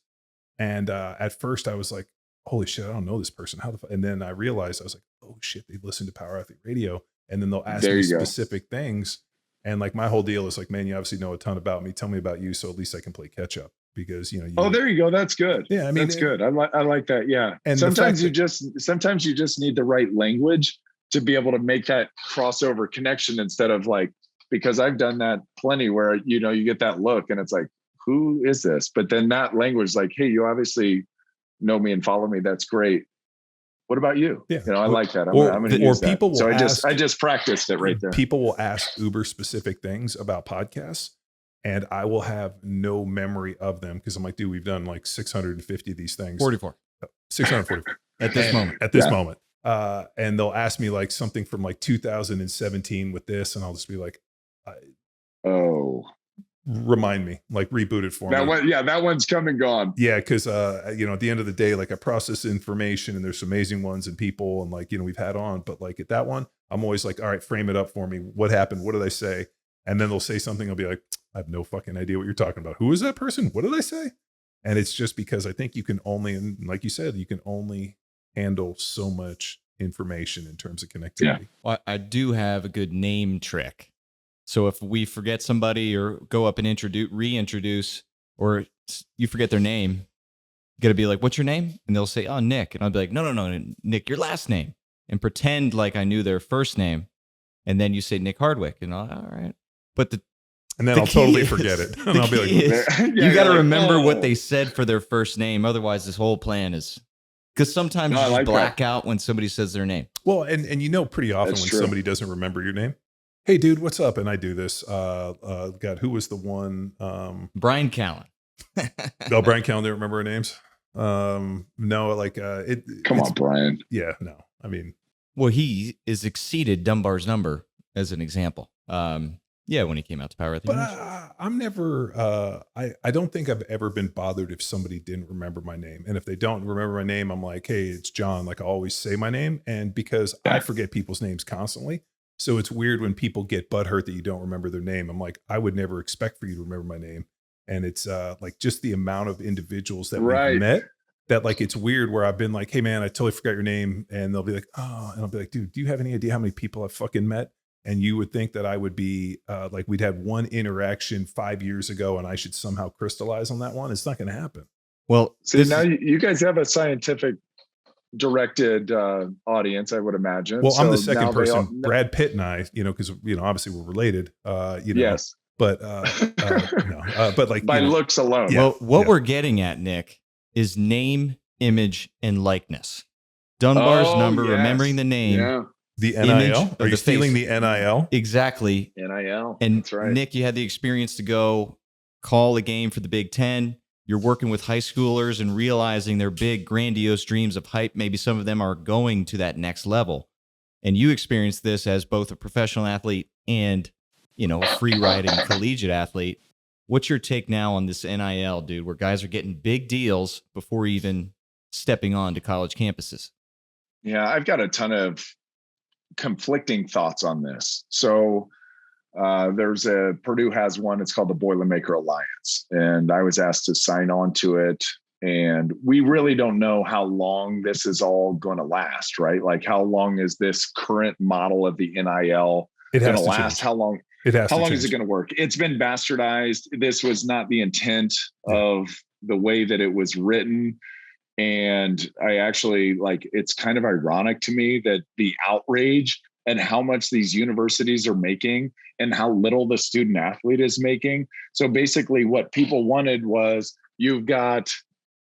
And at first I was like, holy shit, I don't know this person. And then I realized I was like, oh shit, they listen to Power Athlete Radio. And then they'll ask me specific things. And like my whole deal is like, man, you obviously know a ton about me. Tell me about you. So at least I can play catch up because, oh, there you go. That's good. Yeah. I mean, that's good. I like that. Yeah. And sometimes you just need the right language to be able to make that crossover connection instead of like, because I've done that plenty where, you get that look and it's like, who is this? But then that language, like, hey, you obviously know me and follow me. That's great. What about you? Yeah. I like that. I'm going to use that. People will so I just practiced it right there. People will ask uber specific things about podcasts and I will have no memory of them. Cause I'm like, dude, we've done like 650 of these things. 44. 644. At this moment. At this moment. And they'll ask me like something from like 2017 with this. And I'll just be like, remind me, like reboot it for me. That one's come and gone. Yeah, because at the end of the day, like I process information and there's some amazing ones and people and like we've had on, but like at that one, I'm always like, all right, frame it up for me. What happened? What did I say? And then they'll say something. I'll be like, I have no fucking idea what you're talking about. Who is that person? What did I say? And it's just because I think you can only, and like you said, you can only handle so much information in terms of connectivity. Yeah. Well, I do have a good name trick. So if we forget somebody or go up and reintroduce, or you forget their name, you got to be like, what's your name? And they'll say, oh, Nick. And I'll be like, no, Nick, your last name. And pretend like I knew their first name. And then you say Nick Hardwick. And all right. But and then I'll totally forget it. And I'll be like, you got to remember what they said for their first name. Otherwise, this whole plan is... Because sometimes you just black out when somebody says their name. Well, and pretty often when somebody doesn't remember your name. Hey, dude, what's up? And I do this. God, who was the one? Brian Callen. Oh, Brian Callen didn't remember our names. No, like Come on, Brian. Yeah, no. I mean, well, he is exceeded Dunbar's number as an example. Yeah, when he came out to Power Athlete. But I'm never. I don't think I've ever been bothered if somebody didn't remember my name. And if they don't remember my name, I'm like, hey, it's John. Like I always say my name, and because I forget people's names constantly. So it's weird when people get butthurt that you don't remember their name. I'm like, I would never expect for you to remember my name. And it's like just the amount of individuals that we've met that like, it's weird where I've been like, hey man, I totally forgot your name. And they'll be like, oh, and I'll be like, dude, do you have any idea how many people I've fucking met? And you would think that I would be like, we'd had one interaction 5 years ago and I should somehow crystallize on that one. It's not going to happen. Well, see, now you guys have a scientific directed audience, I would imagine. Well, I'm the second person. Brad Pitt and I, because obviously we're related. Yes, but no, but like by looks alone. Yeah, well, what we're getting at, Nick, is name, image, and likeness. Dunbar's number, remembering the name. Yeah. The NIL? Are you stealing the NIL? Exactly. NIL. And that's right. Nick, you had the experience to go call a game for the Big Ten. You're working with high schoolers and realizing their big, grandiose dreams of hype. Maybe some of them are going to that next level. And you experienced this as both a professional athlete and, a free-riding collegiate athlete. What's your take now on this NIL, dude, where guys are getting big deals before even stepping on to college campuses? Yeah, I've got a ton of conflicting thoughts on this. So Purdue has one, it's called the Boilermaker Alliance. And I was asked to sign on to it. And we really don't know how long this is all going to last, right? Like how long is this current model of the NIL going to last? How long? It has How to long change. is it going to work? It's been bastardized. This was not the intent of the way that it was written. And I actually it's kind of ironic to me that the outrage and how much these universities are making and how little the student athlete is making. So basically what people wanted was, you've got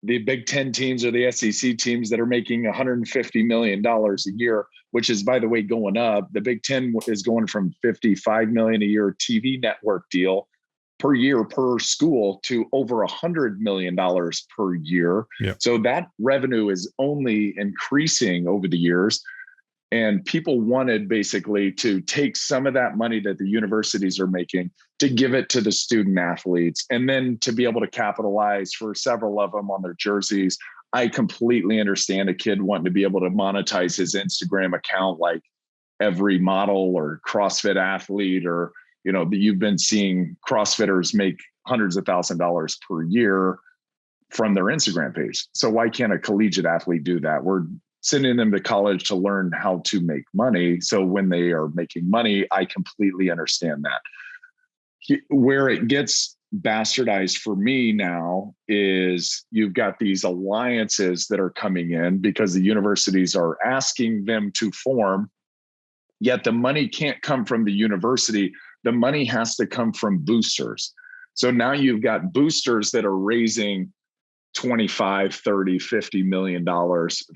the Big Ten teams or the SEC teams that are making $150 million a year, which is, by the way, going up. The Big Ten is going from $55 million a year TV network deal per year per school to over $100 million per year. Yep. So that revenue is only increasing over the years. And people wanted basically to take some of that money that the universities are making to give it to the student athletes, and then to be able to capitalize for several of them on their jerseys. I completely understand a kid wanting to be able to monetize his Instagram account like every model or CrossFit athlete, or, you've been seeing CrossFitters make hundreds of $1,000s per year from their Instagram page. So why can't a collegiate athlete do that? We're sending them to college to learn how to make money. So when they are making money, I completely understand that. Where it gets bastardized for me now is you've got these alliances that are coming in because the universities are asking them to form, yet the money can't come from the university. The money has to come from boosters. So now you've got boosters that are raising 25, 30, $50 million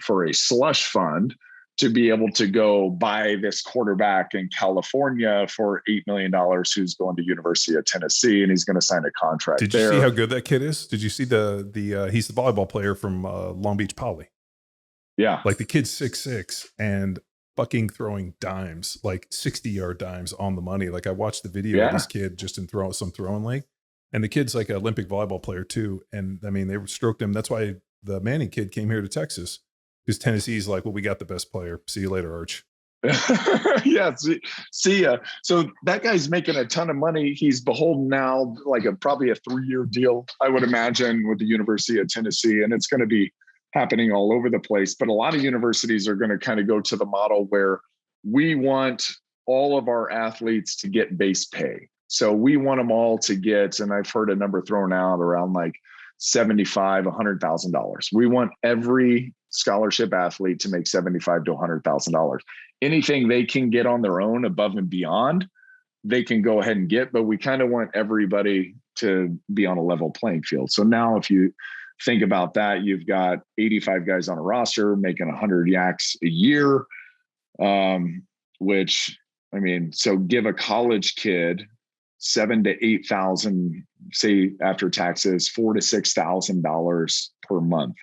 for a slush fund to be able to go buy this quarterback in California for $8 million who's going to University of Tennessee, and he's going to sign a contract. Did you see how good that kid is? Did you see he's the volleyball player from Long Beach Poly? Yeah. Like the kid's 6'6" and fucking throwing dimes, like 60-yard dimes on the money. Like I watched the video of this kid just in some throwing league. And the kid's like an Olympic volleyball player too. And I mean, they stroked him. That's why the Manning kid came here to Texas, because Tennessee's like, well, we got the best player. See you later, Arch. Yeah. See ya. So that guy's making a ton of money. He's beholden now, like probably a 3-year deal, I would imagine, with the University of Tennessee. And it's going to be happening all over the place. But a lot of universities are going to kind of go to the model where we want all of our athletes to get base pay. So we want them all to get, and I've heard a number thrown out around like $75,000, $100,000. We want every scholarship athlete to make $75,000 to $100,000. Anything they can get on their own above and beyond, they can go ahead and get, but we kind of want everybody to be on a level playing field. So now if you think about that, you've got 85 guys on a roster making 100 yaks a year, which, I mean, so give a college kid $7,000 to $8,000, say after taxes, $4,000 to $6,000 per month.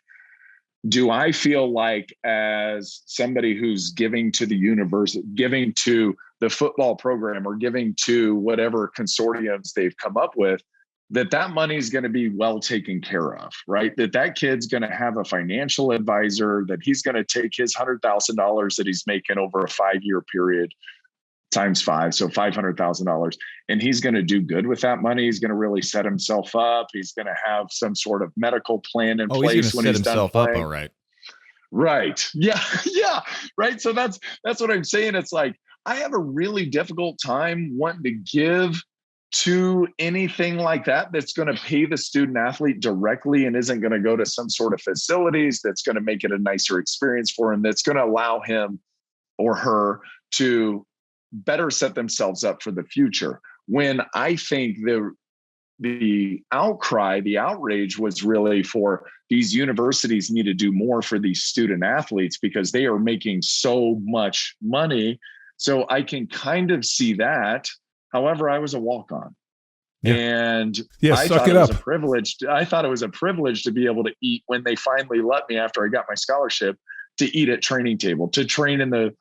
Do I feel like, as somebody who's giving to the university, giving to the football program, or giving to whatever consortiums they've come up with, that money is going to be well taken care of, right? That kid's going to have a financial advisor, that he's going to take his $100,000 that he's making over a 5-year period times 5, so $500,000, and he's going to do good with that money. He's going to really set himself up. He's going to have some sort of medical plan in place when he's done playing. All right. Right. Yeah. Yeah. Right. So that's what I'm saying. It's like, I have a really difficult time wanting to give to anything like that that's going to pay the student athlete directly and isn't going to go to some sort of facilities that's going to make it a nicer experience for him, that's going to allow him or her to better set themselves up for the future. When I think the outcry, the outrage was really for these universities need to do more for these student athletes because they are making so much money. So I can kind of see that. However, I was a walk-on. Yeah. And yeah, I suck thought it it was up. a privilege. I thought it was a privilege to be able to eat when they finally let me, after I got my scholarship, to eat at training table, to train in the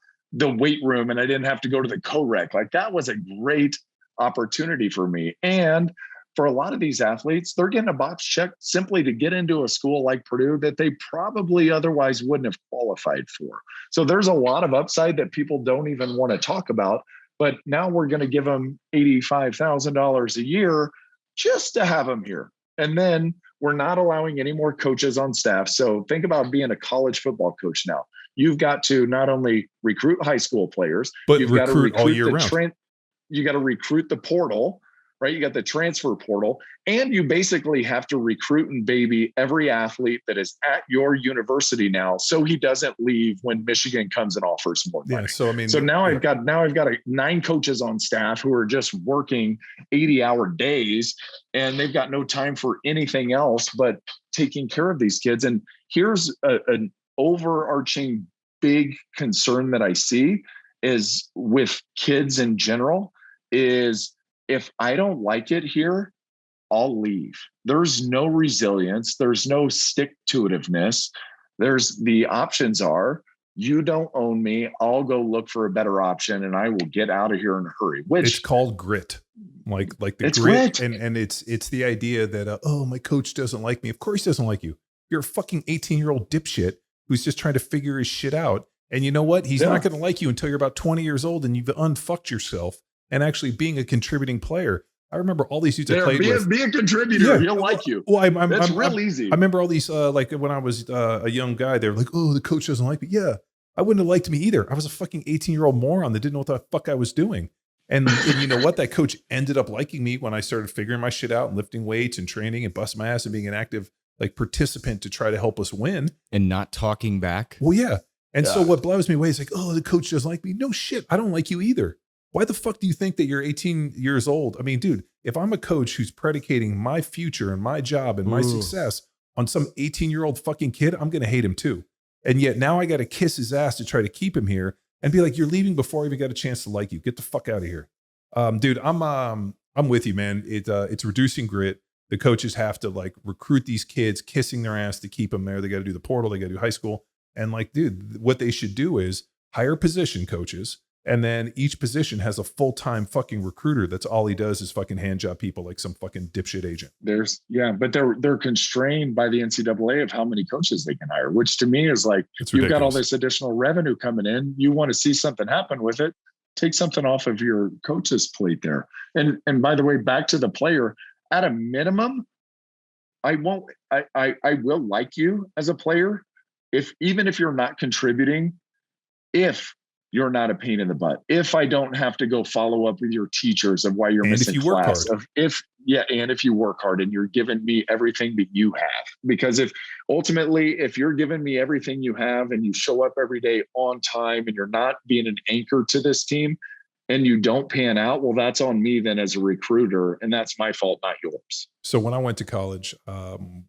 weight room, and I didn't have to go to the co-rec. Like, that was a great opportunity for me. And for a lot of these athletes, they're getting a box check simply to get into a school like Purdue that they probably otherwise wouldn't have qualified for. So there's a lot of upside that people don't even want to talk about. But now we're going to give them $85,000 a year just to have them here. And then we're not allowing any more coaches on staff. So think about being a college football coach now. You've got to not only recruit high school players, but you've got to recruit all year round. you got to recruit the portal, right? You got the transfer portal, and you basically have to recruit and baby every athlete that is at your university now, so he doesn't leave when Michigan comes and offers more money. Yeah. So I mean, so now I've got 9 coaches on staff who are just working 80-hour days, and they've got no time for anything else but taking care of these kids. And here's an overarching big concern that I see is with kids in general is, if I don't like it here, I'll leave. There's no resilience. There's no stick-to-itiveness. The options are, you don't own me, I'll go look for a better option and I will get out of here in a hurry. Which it's called grit. Like the it's grit. And it's the idea that, oh, my coach doesn't like me. Of course he doesn't like you. You're a fucking 18-year-old dipshit who's just trying to figure his shit out. And you know what? He's not going to like you until you're about 20 years old and you've unfucked yourself and actually being a contributing player. I remember all these dudes I played with. Be a contributor. He'll like you. Well, That's real easy. I remember all these, like when I was a young guy, they were like, oh, the coach doesn't like me. Yeah, I wouldn't have liked me either. I was a fucking 18-year-old moron that didn't know what the fuck I was doing. And you know what? That coach ended up liking me when I started figuring my shit out and lifting weights and training and busting my ass and being an active like participant to try to help us win. And not talking back. Well, yeah. And so what blows me away is like, oh, the coach doesn't like me. No shit. I don't like you either. Why the fuck do you think that you're 18 years old? I mean, dude, if I'm a coach who's predicating my future and my job and my success on some 18-year-old fucking kid, I'm going to hate him too. And yet now I got to kiss his ass to try to keep him here and be like, you're leaving before I even got a chance to like you. Get the fuck out of here. Dude, I'm with you, man. It's reducing grit. The coaches have to like recruit these kids, kissing their ass to keep them there. They got to do the portal. They got to do high school. And like, dude, what they should do is hire position coaches. And then each position has a full-time fucking recruiter. That's all he does is fucking hand job people like some fucking dipshit agent. But they're constrained by the NCAA of how many coaches they can hire, which to me is like, you've got all this additional revenue coming in. You want to see something happen with it. Take something off of your coach's plate there. And by the way, back to the player, at a minimum, I will like you as a player even if you're not contributing, if you're not a pain in the butt, if I don't have to go follow up with your teachers of why you're missing class, and if you work hard and you're giving me everything that you have, because if you're giving me everything you have and you show up every day on time and you're not being an anchor to this team and you don't pan out, well, that's on me then as a recruiter, and that's my fault, not yours. So when I went to college,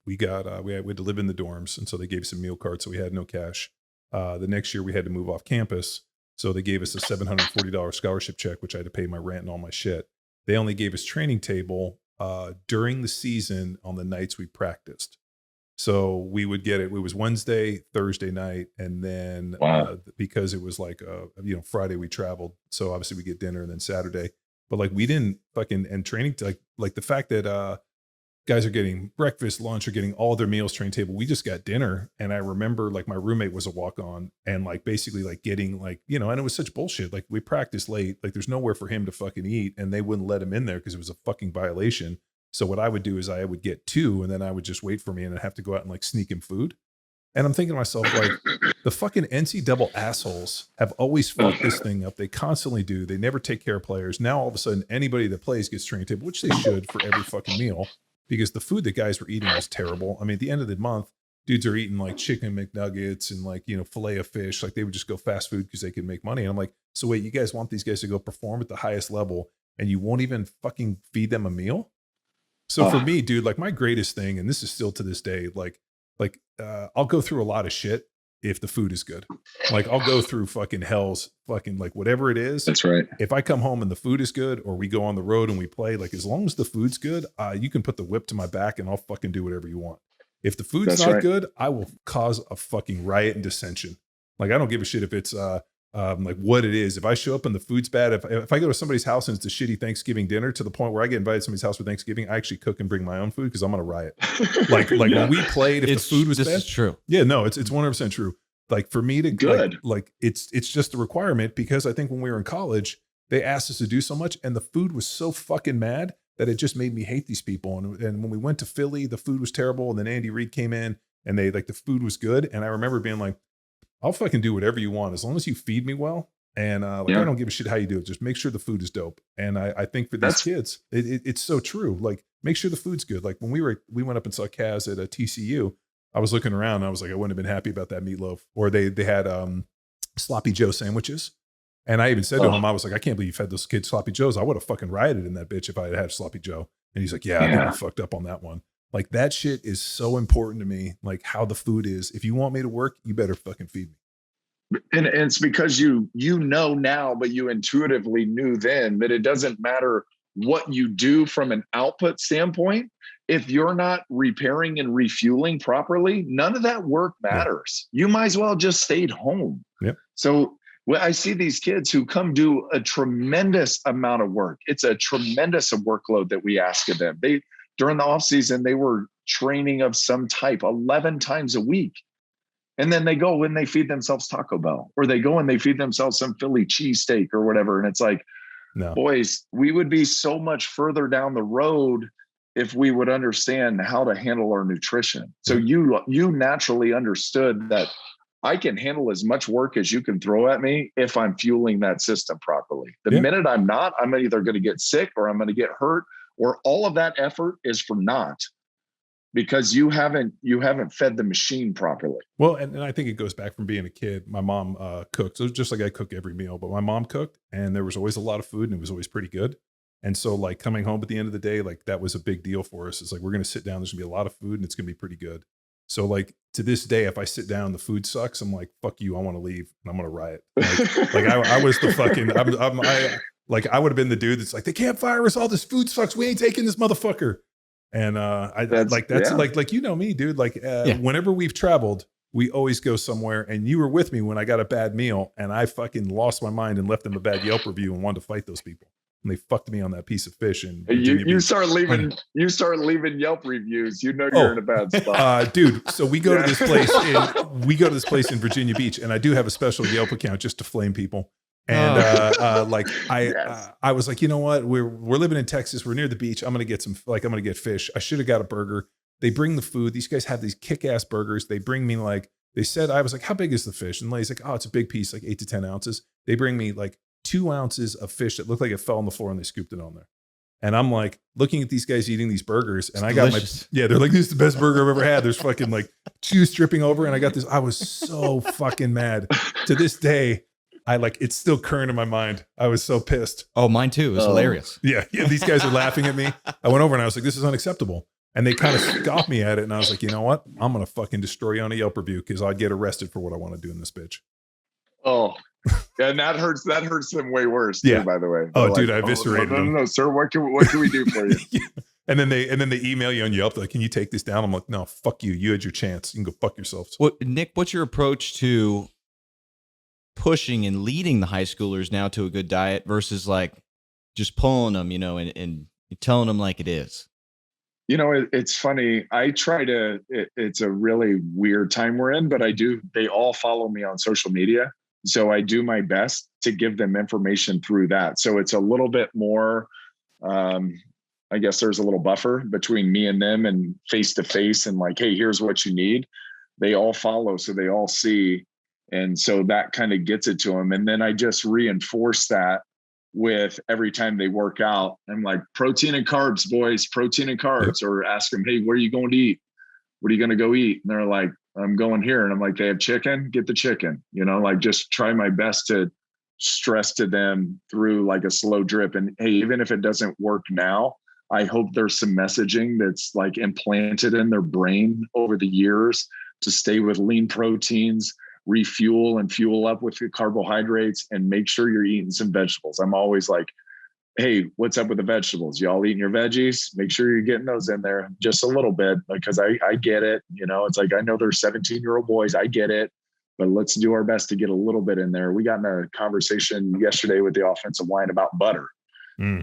we had to live in the dorms, and so they gave us a meal card, so we had no cash. The next year we had to move off campus. So they gave us a $740 scholarship check, which I had to pay my rent and all my shit. They only gave us training table during the season on the nights we practiced. So we would get it. It was Wednesday, Thursday night. And then because it was like, Friday we traveled. So obviously we get dinner and then Saturday. But like we didn't fucking, and training, like the fact that guys are getting breakfast, lunch, or getting all their meals training table. We just got dinner. And I remember like my roommate was a walk-on and like basically like getting like, and it was such bullshit. Like we practiced late, like there's nowhere for him to fucking eat and they wouldn't let him in there because it was a fucking violation. So what I would do is I would get 2 and then I would just wait for me and I'd have to go out and like sneak him food. And I'm thinking to myself, like the fucking NC double assholes have always fucked this thing up. They constantly do. They never take care of players. Now all of a sudden anybody that plays gets training table, which they should for every fucking meal. Because the food that guys were eating was terrible. I mean, at the end of the month, dudes are eating like chicken McNuggets and like, filet of fish. Like they would just go fast food because they could make money. And I'm like, so wait, you guys want these guys to go perform at the highest level and you won't even fucking feed them a meal? So for me, dude, like my greatest thing, and this is still to this day, I'll go through a lot of shit if the food is good. Like I'll go through fucking hell's fucking like whatever it is. That's right. If I come home and the food is good, or we go on the road and we play, like as long as the food's good, you can put the whip to my back and I'll fucking do whatever you want. If the food's not good, I will cause a fucking riot and dissension. Like I don't give a shit if it's like what it is. If I show up and the food's bad, if I go to somebody's house and it's a shitty Thanksgiving dinner to the point where I get invited to somebody's house for Thanksgiving, I actually cook and bring my own food because I'm gonna riot. Like when we played, if the food was bad, this is true. Yeah, no, it's 100% true. Like for me to like it's just a requirement because I think when we were in college, they asked us to do so much and the food was so fucking mad that it just made me hate these people. And when we went to Philly, the food was terrible. And then Andy Reid came in and they like the food was good. And I remember being like, I'll fucking do whatever you want. As long as you feed me well, And I don't give a shit how you do it. Just make sure the food is dope. And I think for these kids, it's so true. Like, make sure the food's good. Like when we went up and saw Kaz at a TCU, I was looking around and I was like, I wouldn't have been happy about that meatloaf. Or they had Sloppy Joe sandwiches. And I even said to him, I was like, I can't believe you fed those kids Sloppy Joes. I would have fucking rioted in that bitch if I had had Sloppy Joe. And he's like, I think I fucked up on that one. Like, that shit is so important to me. Like, how the food is. If you want me to work, you better fucking feed me. And it's because you know now, but you intuitively knew then that it doesn't matter what you do from an output standpoint. If you're not repairing and refueling properly, none of that work matters. You might as well just stayed home. Yep. So when I see these kids who come do a tremendous amount of work, it's a tremendous workload that we ask of them. During the off season, they were training of some type 11 times a week. And then they go and they feed themselves Taco Bell, or they go and they feed themselves some Philly cheesesteak or whatever. And it's like, boys, we would be so much further down the road if we would understand how to handle our nutrition. So you naturally understood that I can handle as much work as you can throw at me if I'm fueling that system properly. The minute I'm not, I'm either going to get sick or I'm going to get hurt, or all of that effort is for naught. Because you haven't fed the machine properly. Well, and I think it goes back from being a kid. My mom cooked. So it was just like I cook every meal, but my mom cooked, and there was always a lot of food, and it was always pretty good. And so, like, coming home at the end of the day, like, that was a big deal for us. It's like, we're going to sit down. There's going to be a lot of food, and it's going to be pretty good. So, like, to this day, if I sit down and the food sucks, I'm like, fuck you. I want to leave, and I'm going to riot. Like I was the fucking. I would have been the dude that's like, they can't fire us. All this food sucks. We ain't taking this motherfucker. And like you know me, dude. Like whenever we've traveled, we always go somewhere. And you were with me when I got a bad meal, and I fucking lost my mind and left them a bad Yelp review and wanted to fight those people. And they fucked me on that piece of fish. And you start leaving Yelp reviews. You know you're in a bad spot, dude. So we go to this place in Virginia Beach, and I do have a special Yelp account just to flame people. And I was like, you know what? We're living in Texas. We're near the beach. I'm gonna get fish. I should have got a burger. They bring the food. These guys have these kick-ass burgers. They bring me they said, I was like, how big is the fish? And Lay's like, oh, it's a big piece, like 8 to 10 ounces. They bring me like 2 ounces of fish that looked like it fell on the floor, and they scooped it on there. And I'm like looking at these guys eating these burgers, and I got they're like, this is the best burger I've ever had. There's fucking like juice dripping over, and I got this. I was so fucking mad. To this day, it's still current in my mind. I was so pissed. Oh, mine too. It was hilarious. Yeah. These guys are laughing at me. I went over and I was like, this is unacceptable. And they kind of scoffed me at it. And I was like, you know what? I'm going to fucking destroy you on a Yelp review, because I'd get arrested for what I want to do in this bitch. Oh, and that hurts them way worse too, by the way. They're dude, I eviscerated them. No, sir. What can we do for you? And then they email you on Yelp. They're like, can you take this down? I'm like, no, fuck you. You had your chance. You can go fuck yourselves. Nick, what's your approach to pushing and leading the high schoolers now to a good diet versus like just pulling them, and telling them like it is? It's funny. I try to, it's a really weird time we're in, but they all follow me on social media. So I do my best to give them information through that. So it's a little bit more, I guess there's a little buffer between me and them, and face to face, and like, hey, here's what you need. They all follow. So they all see. And so that kind of gets it to them. And then I just reinforce that with every time they work out. I'm like, protein and carbs, boys, protein and carbs. Or ask them, hey, where are you going to eat? What are you going to go eat? And they're like, I'm going here. And I'm like, they have chicken, get the chicken, just try my best to stress to them through like a slow drip. And hey, even if it doesn't work now, I hope there's some messaging that's like implanted in their brain over the years to stay with lean proteins, refuel and fuel up with the carbohydrates, and make sure you're eating some vegetables. I'm always like, hey, what's up with the vegetables? Y'all eating your veggies? Make sure you're getting those in there just a little bit, because I get it. It's like, I know they're 17-year-old boys. I get it, but let's do our best to get a little bit in there. We got in a conversation yesterday with the offensive line about butter. In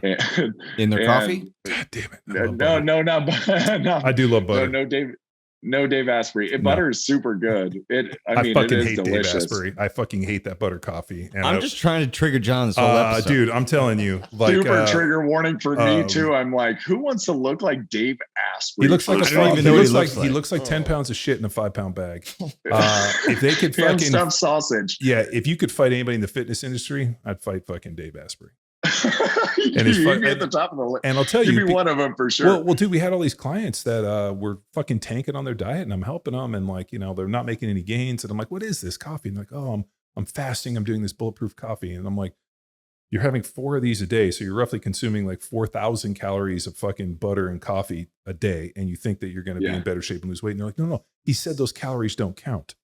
their coffee? God damn it. No, not butter. No. I do love butter. No, David. No Dave Asprey. Butter is super good. I mean, fucking it is hate delicious. Dave Asprey. I fucking hate that butter coffee. And I'm just trying to trigger John this whole episode. Dude, I'm telling you, like, Super trigger warning for me too. I'm like, who wants to look like Dave Asprey? He looks like I don't even know what he looks like. He looks like 10 pounds of shit in a 5-pound bag. If they could fucking stuffed sausage. Yeah, if you could fight anybody in the fitness industry, I'd fight fucking Dave Asprey. And you'd be at the top of the list. And I'll tell you, you'd be one of them for sure. Well, dude, we had all these clients that were fucking tanking on their diet, and I'm helping them, and like, you know, they're not making any gains, and I'm like, what is this coffee? And they're like, oh, I'm fasting, I'm doing this bulletproof coffee, and I'm like, you're having 4 of these a day, so you're roughly consuming like 4,000 calories of fucking butter and coffee a day, and you think that you're going to be in better shape and lose weight, and they're like, no, he said those calories don't count.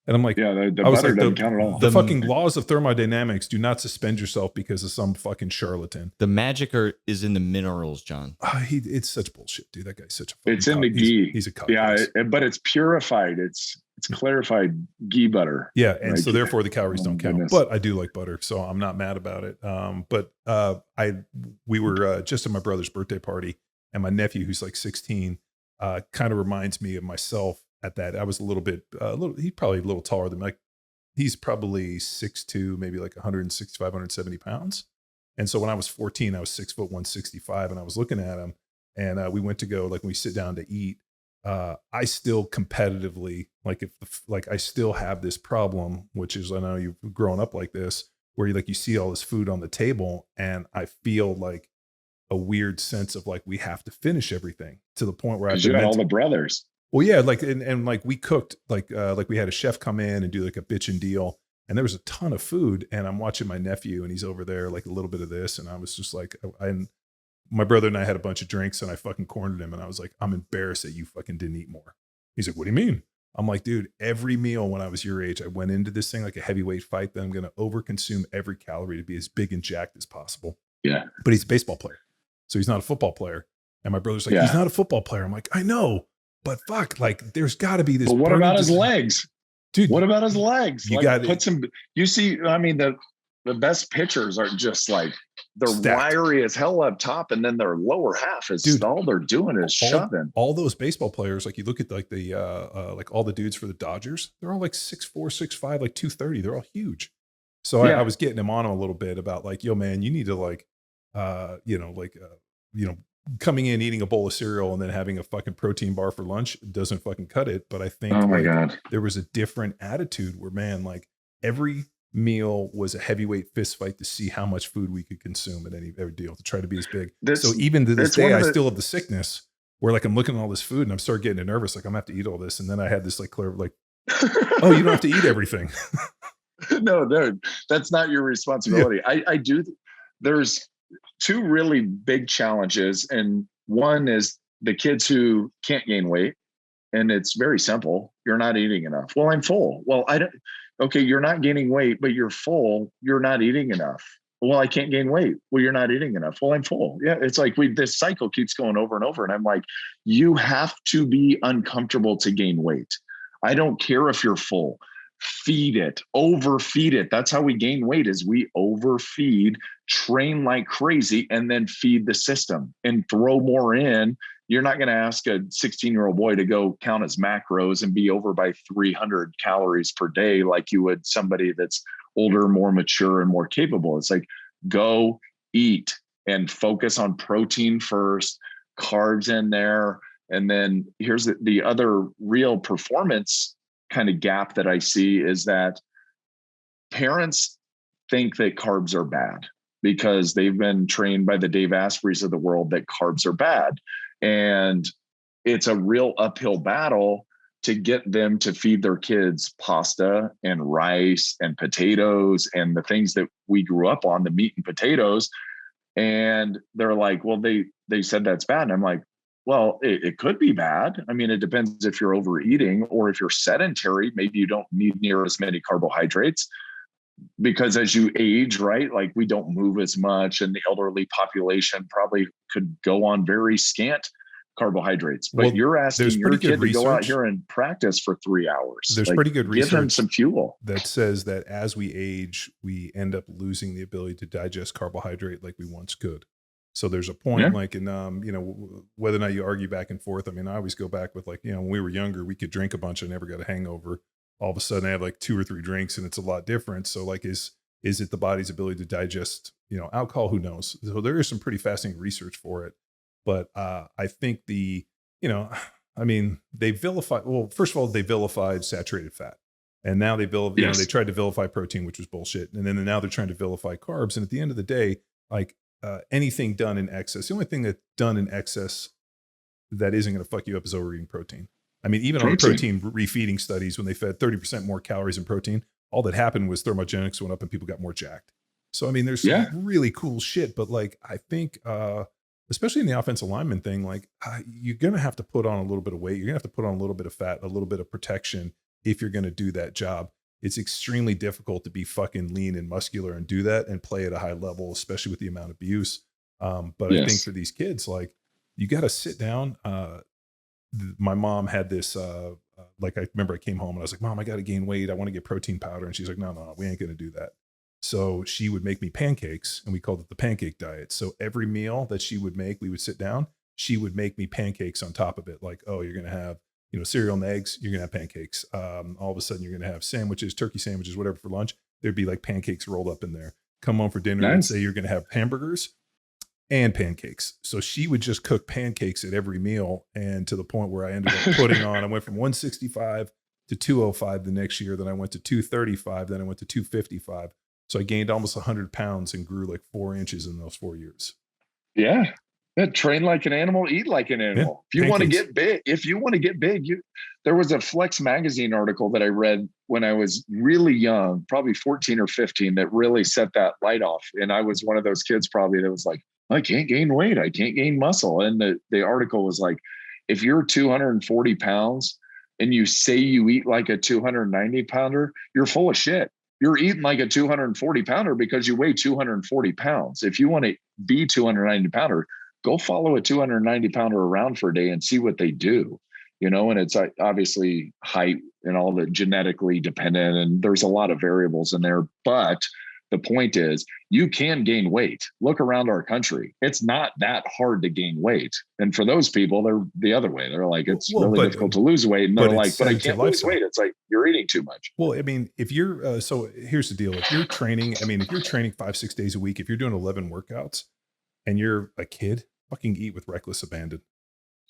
And I'm like, the butter doesn't count at all. The fucking laws of thermodynamics do not suspend yourself because of some fucking charlatan. The magic is in the minerals, John. It's such bullshit, dude. That guy's such a fucking It's in the ghee. He's a cuck. Yeah, but it's purified. It's clarified ghee butter. Yeah, and so therefore the calories don't count. Goodness. But I do like butter, so I'm not mad about it. We were just at my brother's birthday party, and my nephew, who's like 16, kind of reminds me of myself. At that, I was he's probably a little taller than me. Like, he's probably 6'2", maybe like 165, 170 pounds. And so when I was 14, I was 6 foot 165, and I was looking at him, and we went to go, like, when we sit down to eat, I still competitively, I still have this problem, which is, I know you've grown up like this, where you see all this food on the table, and I feel like a weird sense of like, we have to finish everything, to the point where you got all the brothers. Well, yeah, like, and like we cooked, like we had a chef come in and do like a bitchin' deal, and there was a ton of food, and I'm watching my nephew, and he's over there, like, a little bit of this, and I was just like, my brother and I had a bunch of drinks, and I fucking cornered him, and I was like, I'm embarrassed that you fucking didn't eat more. He's like, what do you mean? I'm like, dude, every meal when I was your age, I went into this thing like a heavyweight fight that I'm going to overconsume every calorie to be as big and jacked as possible. Yeah. But he's a baseball player, so he's not a football player. And my brother's like, he's not a football player. I'm like, I know. But fuck, like, there's got to be this. But what about his legs, dude? What about his legs? You got put some. You see, I mean, the best pitchers are just like, they're stacked. wiry as hell up top, and then their lower half is all they're doing is shoving. All those baseball players, like, you look at like the like all the dudes for the Dodgers, they're all like 6'4", 6'5", like 230. They're all huge. So I was getting him on a little bit about like, yo, man, you need to coming in, eating a bowl of cereal, and then having a fucking protein bar for lunch doesn't fucking cut it. But I think there was a different attitude where, man, like, every meal was a heavyweight fist fight to see how much food we could consume at every deal, to try to be as big. So even to this day, I still have the sickness where, like, I'm looking at all this food and I'm starting getting nervous. Like, I'm gonna have to eat all this. And then I had this like clear, like, oh, you don't have to eat everything. No, that's not your responsibility. Yeah. I do. There's 2 really big challenges. And one is the kids who can't gain weight. And it's very simple. You're not eating enough. Well, I'm full. Well, okay, you're not gaining weight, but you're full. You're not eating enough. Well, I can't gain weight. Well, you're not eating enough. Well, I'm full. Yeah. It's like this cycle keeps going over and over. And I'm like, you have to be uncomfortable to gain weight. I don't care if you're full. Feed it, overfeed it. That's how we gain weight, is we overfeed, train like crazy, and then feed the system and throw more in. You're not going to ask a 16-year-old boy to go count his macros and be over by 300 calories per day like you would somebody that's older, more mature, and more capable. It's like, go eat and focus on protein first, carbs in there. And then here's the other real performance kind of gap that I see, is that parents think that carbs are bad because they've been trained by the Dave Aspreys of the world that carbs are bad. And it's a real uphill battle to get them to feed their kids pasta and rice and potatoes and the things that we grew up on, the meat and potatoes. And they're like, well, they said that's bad. And I'm like, well, it could be bad. I mean, it depends if you're overeating or if you're sedentary. Maybe you don't need near as many carbohydrates, because as you age, right, like, we don't move as much, and the elderly population probably could go on very scant carbohydrates. But you're asking your kid to go out here and practice for 3 hours. There's pretty good research. Give them some fuel that says that as we age, we end up losing the ability to digest carbohydrate like we once could. So there's a point Yeah. like in, whether or not you argue back and forth. I mean, I always go back with like, when we were younger, we could drink a bunch and never got a hangover. All of a sudden I have like 2 or 3 drinks and it's a lot different. So like, is it the body's ability to digest, alcohol? Who knows? So there is some pretty fascinating research for it. But I think they vilified, well, first of all, they vilified saturated fat. And now they Yes. they tried to vilify protein, which was bullshit. And then now they're trying to vilify carbs. And at the end of the day, like anything done in excess, the only thing that's done in excess that isn't going to fuck you up is overeating protein. I mean, even on the protein refeeding studies, when they fed 30% more calories in protein, all that happened was thermogenics went up and people got more jacked. So, I mean, there's some really cool shit, but like, I think, especially in the offensive lineman thing, like you're going to have to put on a little bit of weight. You're going to have to put on a little bit of fat, a little bit of protection if you're going to do that job. It's extremely difficult to be fucking lean and muscular and do that and play at a high level, especially with the amount of abuse. But I think for these kids, like you got to sit down. My mom had this, like, I remember I came home and I was like, Mom, I got to gain weight. I want to get protein powder. And she's like, no, we ain't going to do that. So she would make me pancakes and we called it the pancake diet. So every meal that she would make, we would sit down, she would make me pancakes on top of it. Like, oh, you're going to have, cereal and eggs, you're going to have pancakes. All of a sudden you're going to have sandwiches, turkey sandwiches, whatever for lunch. There'd be like pancakes rolled up in there. Come home for dinner and say you're going to have hamburgers and pancakes. So she would just cook pancakes at every meal. And to the point where I ended up putting on, I went from 165 to 205 the next year. Then I went to 235. Then I went to 255. So I gained almost 100 pounds and grew like 4 inches in those 4 years. Yeah. Train like an animal, eat like an animal. If you want to get big, there was a Flex magazine article that I read when I was really young, probably 14 or 15, that really set that light off. And I was one of those kids probably that was like, I can't gain weight. I can't gain muscle. And the article was like, if you're 240 pounds and you say you eat like a 290 pounder, you're full of shit. You're eating like a 240 pounder because you weigh 240 pounds. If you want to be 290 pounder, go follow a 290 pounder around for a day and see what they do, and it's obviously height and all the genetically dependent. And there's a lot of variables in there, but the point is you can gain weight. Look around our country. It's not that hard to gain weight. And for those people, they're the other way. They're like, it's really difficult to lose weight. And they're like, but I can't lose weight. It's like, you're eating too much. Well, I mean, if you're, so here's the deal. If you're training, if you're training 5-6 days a week, if you're doing 11 workouts and you're a kid, fucking eat with reckless abandon.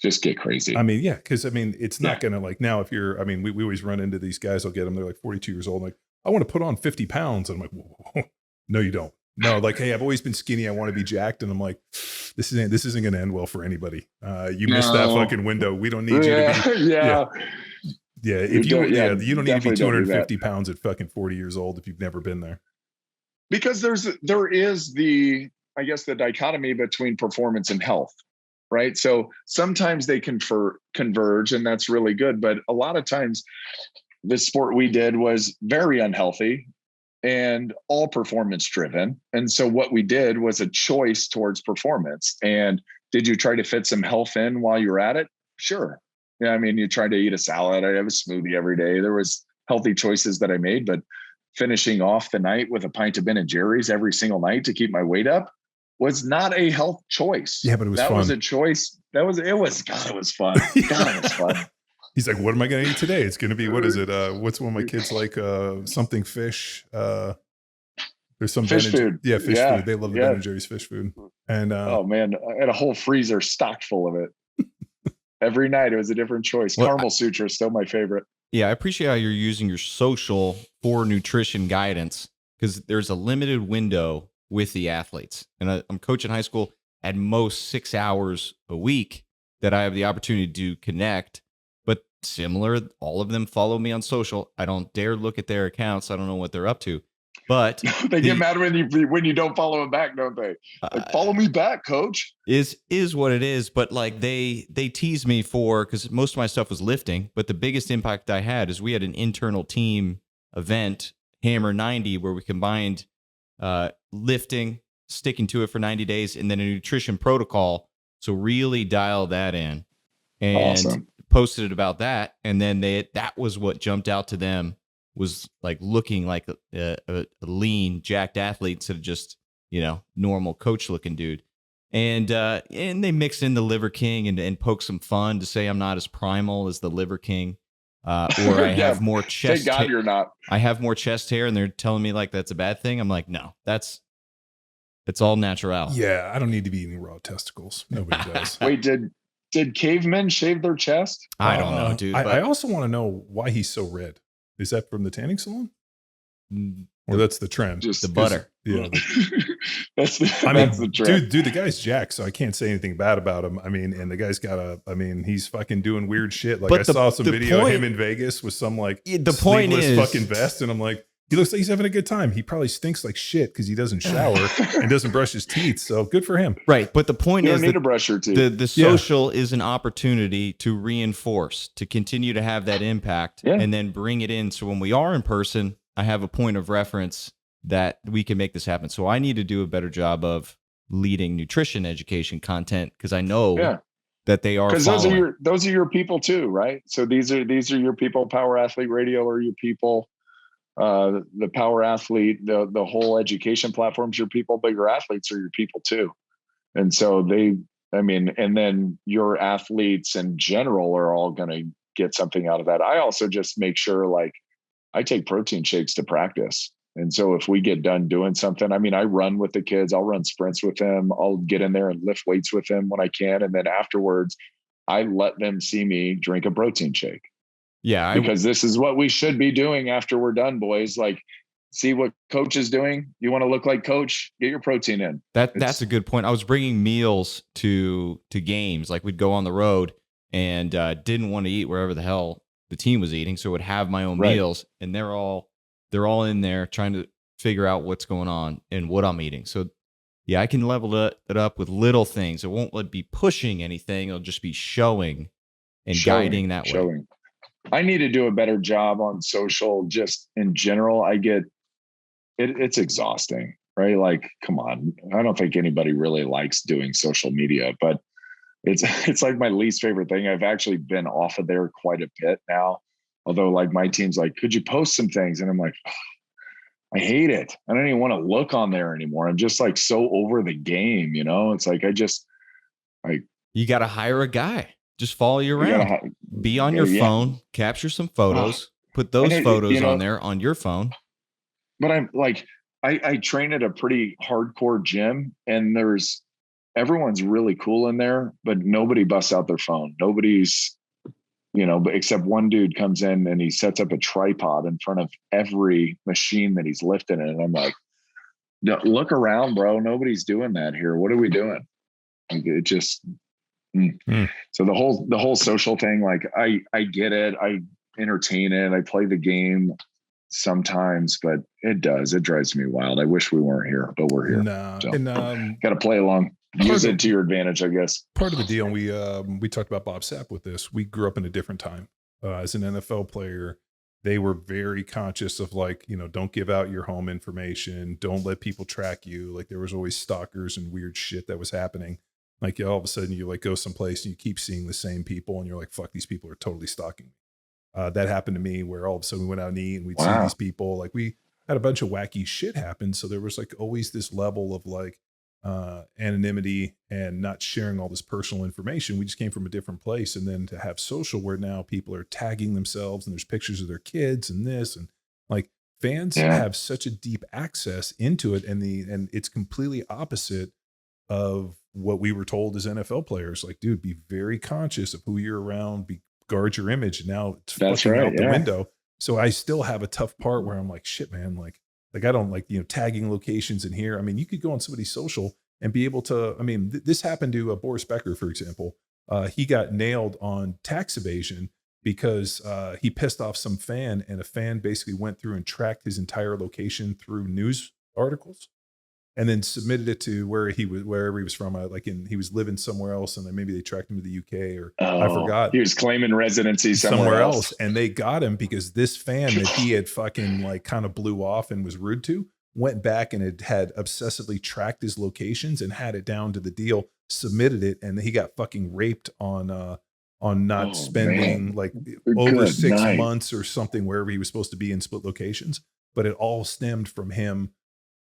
Just get crazy. Yeah. Cause it's not going to like now if you're, we always run into these guys. I'll get them. They're like 42 years old. I'm like, I want to put on 50 pounds. And I'm like, whoa. No, you don't. No, like, hey, I've always been skinny. I want to be jacked. And I'm like, this isn't going to end well for anybody. You missed that fucking window. We don't need you to be. Yeah. If you don't need to be 250 pounds at fucking 40 years old if you've never been there. Because there is the dichotomy between performance and health, right? So sometimes they converge and that's really good. But a lot of times the sport we did was very unhealthy and all performance driven. And so what we did was a choice towards performance. And did you try to fit some health in while you're at it? Sure. Yeah. You tried to eat a salad. I have a smoothie every day. There was healthy choices that I made, but finishing off the night with a pint of Ben & Jerry's every single night to keep my weight up was not a health choice. Yeah, but it was fun. That was a choice. God, it was fun. God, it was fun. He's like, what am I going to eat today? It's going to be, what is it? What's one of my kids like? Something fish. There's some fish food. Yeah, fish food. They love the Ben & Jerry's fish food. And oh man, I had a whole freezer stocked full of it. Every night it was a different choice. Caramel suture is still my favorite. Yeah, I appreciate how you're using your social for nutrition guidance because there's a limited window with the athletes. And I'm coaching high school at most 6 hours a week that I have the opportunity to connect. But similar, all of them follow me on social. I don't dare look at their accounts. I don't know what they're up to. But they get mad when you don't follow them back, don't they? Like, follow me back, coach. Is what it is. But like they tease me for, because most of my stuff was lifting. But the biggest impact I had is we had an internal team event, Hammer 90, where we combined lifting, sticking to it for 90 days, and then a nutrition protocol. So really dial that in and posted it about that. And then that was what jumped out to them. Was like looking like a lean, jacked athlete instead of just, normal coach looking dude. And they mix in the Liver King and poke some fun to say I'm not as primal as the Liver King, or I have more chest. Thank God you're not. I have more chest hair, and they're telling me like that's a bad thing. I'm like, no, it's all natural. Yeah, I don't need to be eating raw testicles. Nobody does. Wait, did cavemen shave their chest? I don't know, dude. I also want to know why he's so red. Is that from the tanning salon? Or that's the trend? Just the butter. Yeah. that's the trend. Dude, the guy's jacked, so I can't say anything bad about him. I mean, and the guy's he's fucking doing weird shit. Like, I saw some video of him in Vegas with some like sleeveless fucking vest, and I'm like, he looks like he's having a good time. He probably stinks like shit because he doesn't shower and doesn't brush his teeth. So good for him. Right. But the point you is don't need to brush your teeth. The social is an opportunity to reinforce, to continue to have that impact, and then bring it in. So when we are in person, I have a point of reference that we can make this happen. So I need to do a better job of leading nutrition education content because I know that they are following. Because those are your people too, right? So these are your people. Power Athlete Radio are your people. The Power Athlete, the whole education platforms, your people. Bigger athletes are your people too, and so and then your athletes in general are all going to get something out of that. I also just make sure, like, I take protein shakes to practice. And so if we get done doing something, I run with the kids, I'll run sprints with them. I'll get in there and lift weights with them when I can. And then afterwards, I let them see me drink a protein shake. Yeah. Because this is what we should be doing after we're done, boys. Like, see what coach is doing. You want to look like coach, get your protein in. That's a good point. I was bringing meals to games. Like, we'd go on the road and didn't want to eat wherever the hell the team was eating. So I would have my own meals, and they're all in there trying to figure out what's going on and what I'm eating. So yeah, I can level it up with little things. It won't be pushing anything. It'll just be showing and guiding that way. I need to do a better job on social, just in general. I get it's exhausting, right? Like, come on. I don't think anybody really likes doing social media, but it's like my least favorite thing. I've actually been off of there quite a bit now. Although, like, my team's like, could you post some things? And I'm like, I hate it. I don't even want to look on there anymore. I'm just like so over the game, It's like, you got to hire a guy. Just follow you around. Be on your phone, capture some photos, put those photos on there on your phone. But I'm like, I train at a pretty hardcore gym, and everyone's really cool in there, but nobody busts out their phone. Nobody's, except one dude comes in and he sets up a tripod in front of every machine that he's lifting in. And I'm like, look around, bro. Nobody's doing that here. What are we doing? Like, it just, So the whole social thing, like, I get it. I entertain it. I play the game sometimes, but it drives me wild. I wish we weren't here, but we're here. So, got to play along. Use it to your advantage, I guess. Part of the deal, we talked about Bob Sapp with this. We grew up in a different time. As an NFL player, they were very conscious of, like, don't give out your home information. Don't let people track you. Like, there was always stalkers and weird shit that was happening. Like, all of a sudden you like go someplace and you keep seeing the same people and you're like, fuck, these people are totally stalking me. That happened to me, where all of a sudden we went out and eat and we'd see these people. Like, we had a bunch of wacky shit happen. So there was like always this level of like anonymity and not sharing all this personal information. We just came from a different place. And then to have social, where now people are tagging themselves and there's pictures of their kids and this, and like, fans have such a deep access into it. And it's completely opposite of what we were told as NFL players. Like, dude, be very conscious of who you're around, guard your image. And now it's fucking out the window. So I still have a tough part where I'm like, shit, man, like I don't like, tagging locations in here. I mean, you could go on somebody's social and be able to, this happened to Boris Becker, for example. He got nailed on tax evasion because he pissed off some fan, and a fan basically went through and tracked his entire location through news articles, and then submitted it to wherever he was from. He was living somewhere else, and then maybe they tracked him to the UK, or I forgot. He was claiming residency somewhere else, and they got him because this fan that he had fucking like kind of blew off and was rude to went back and had obsessively tracked his locations and had it down to the deal, submitted it, and he got fucking raped on not spending like over 6 months or something wherever he was supposed to be in split locations. But it all stemmed from him.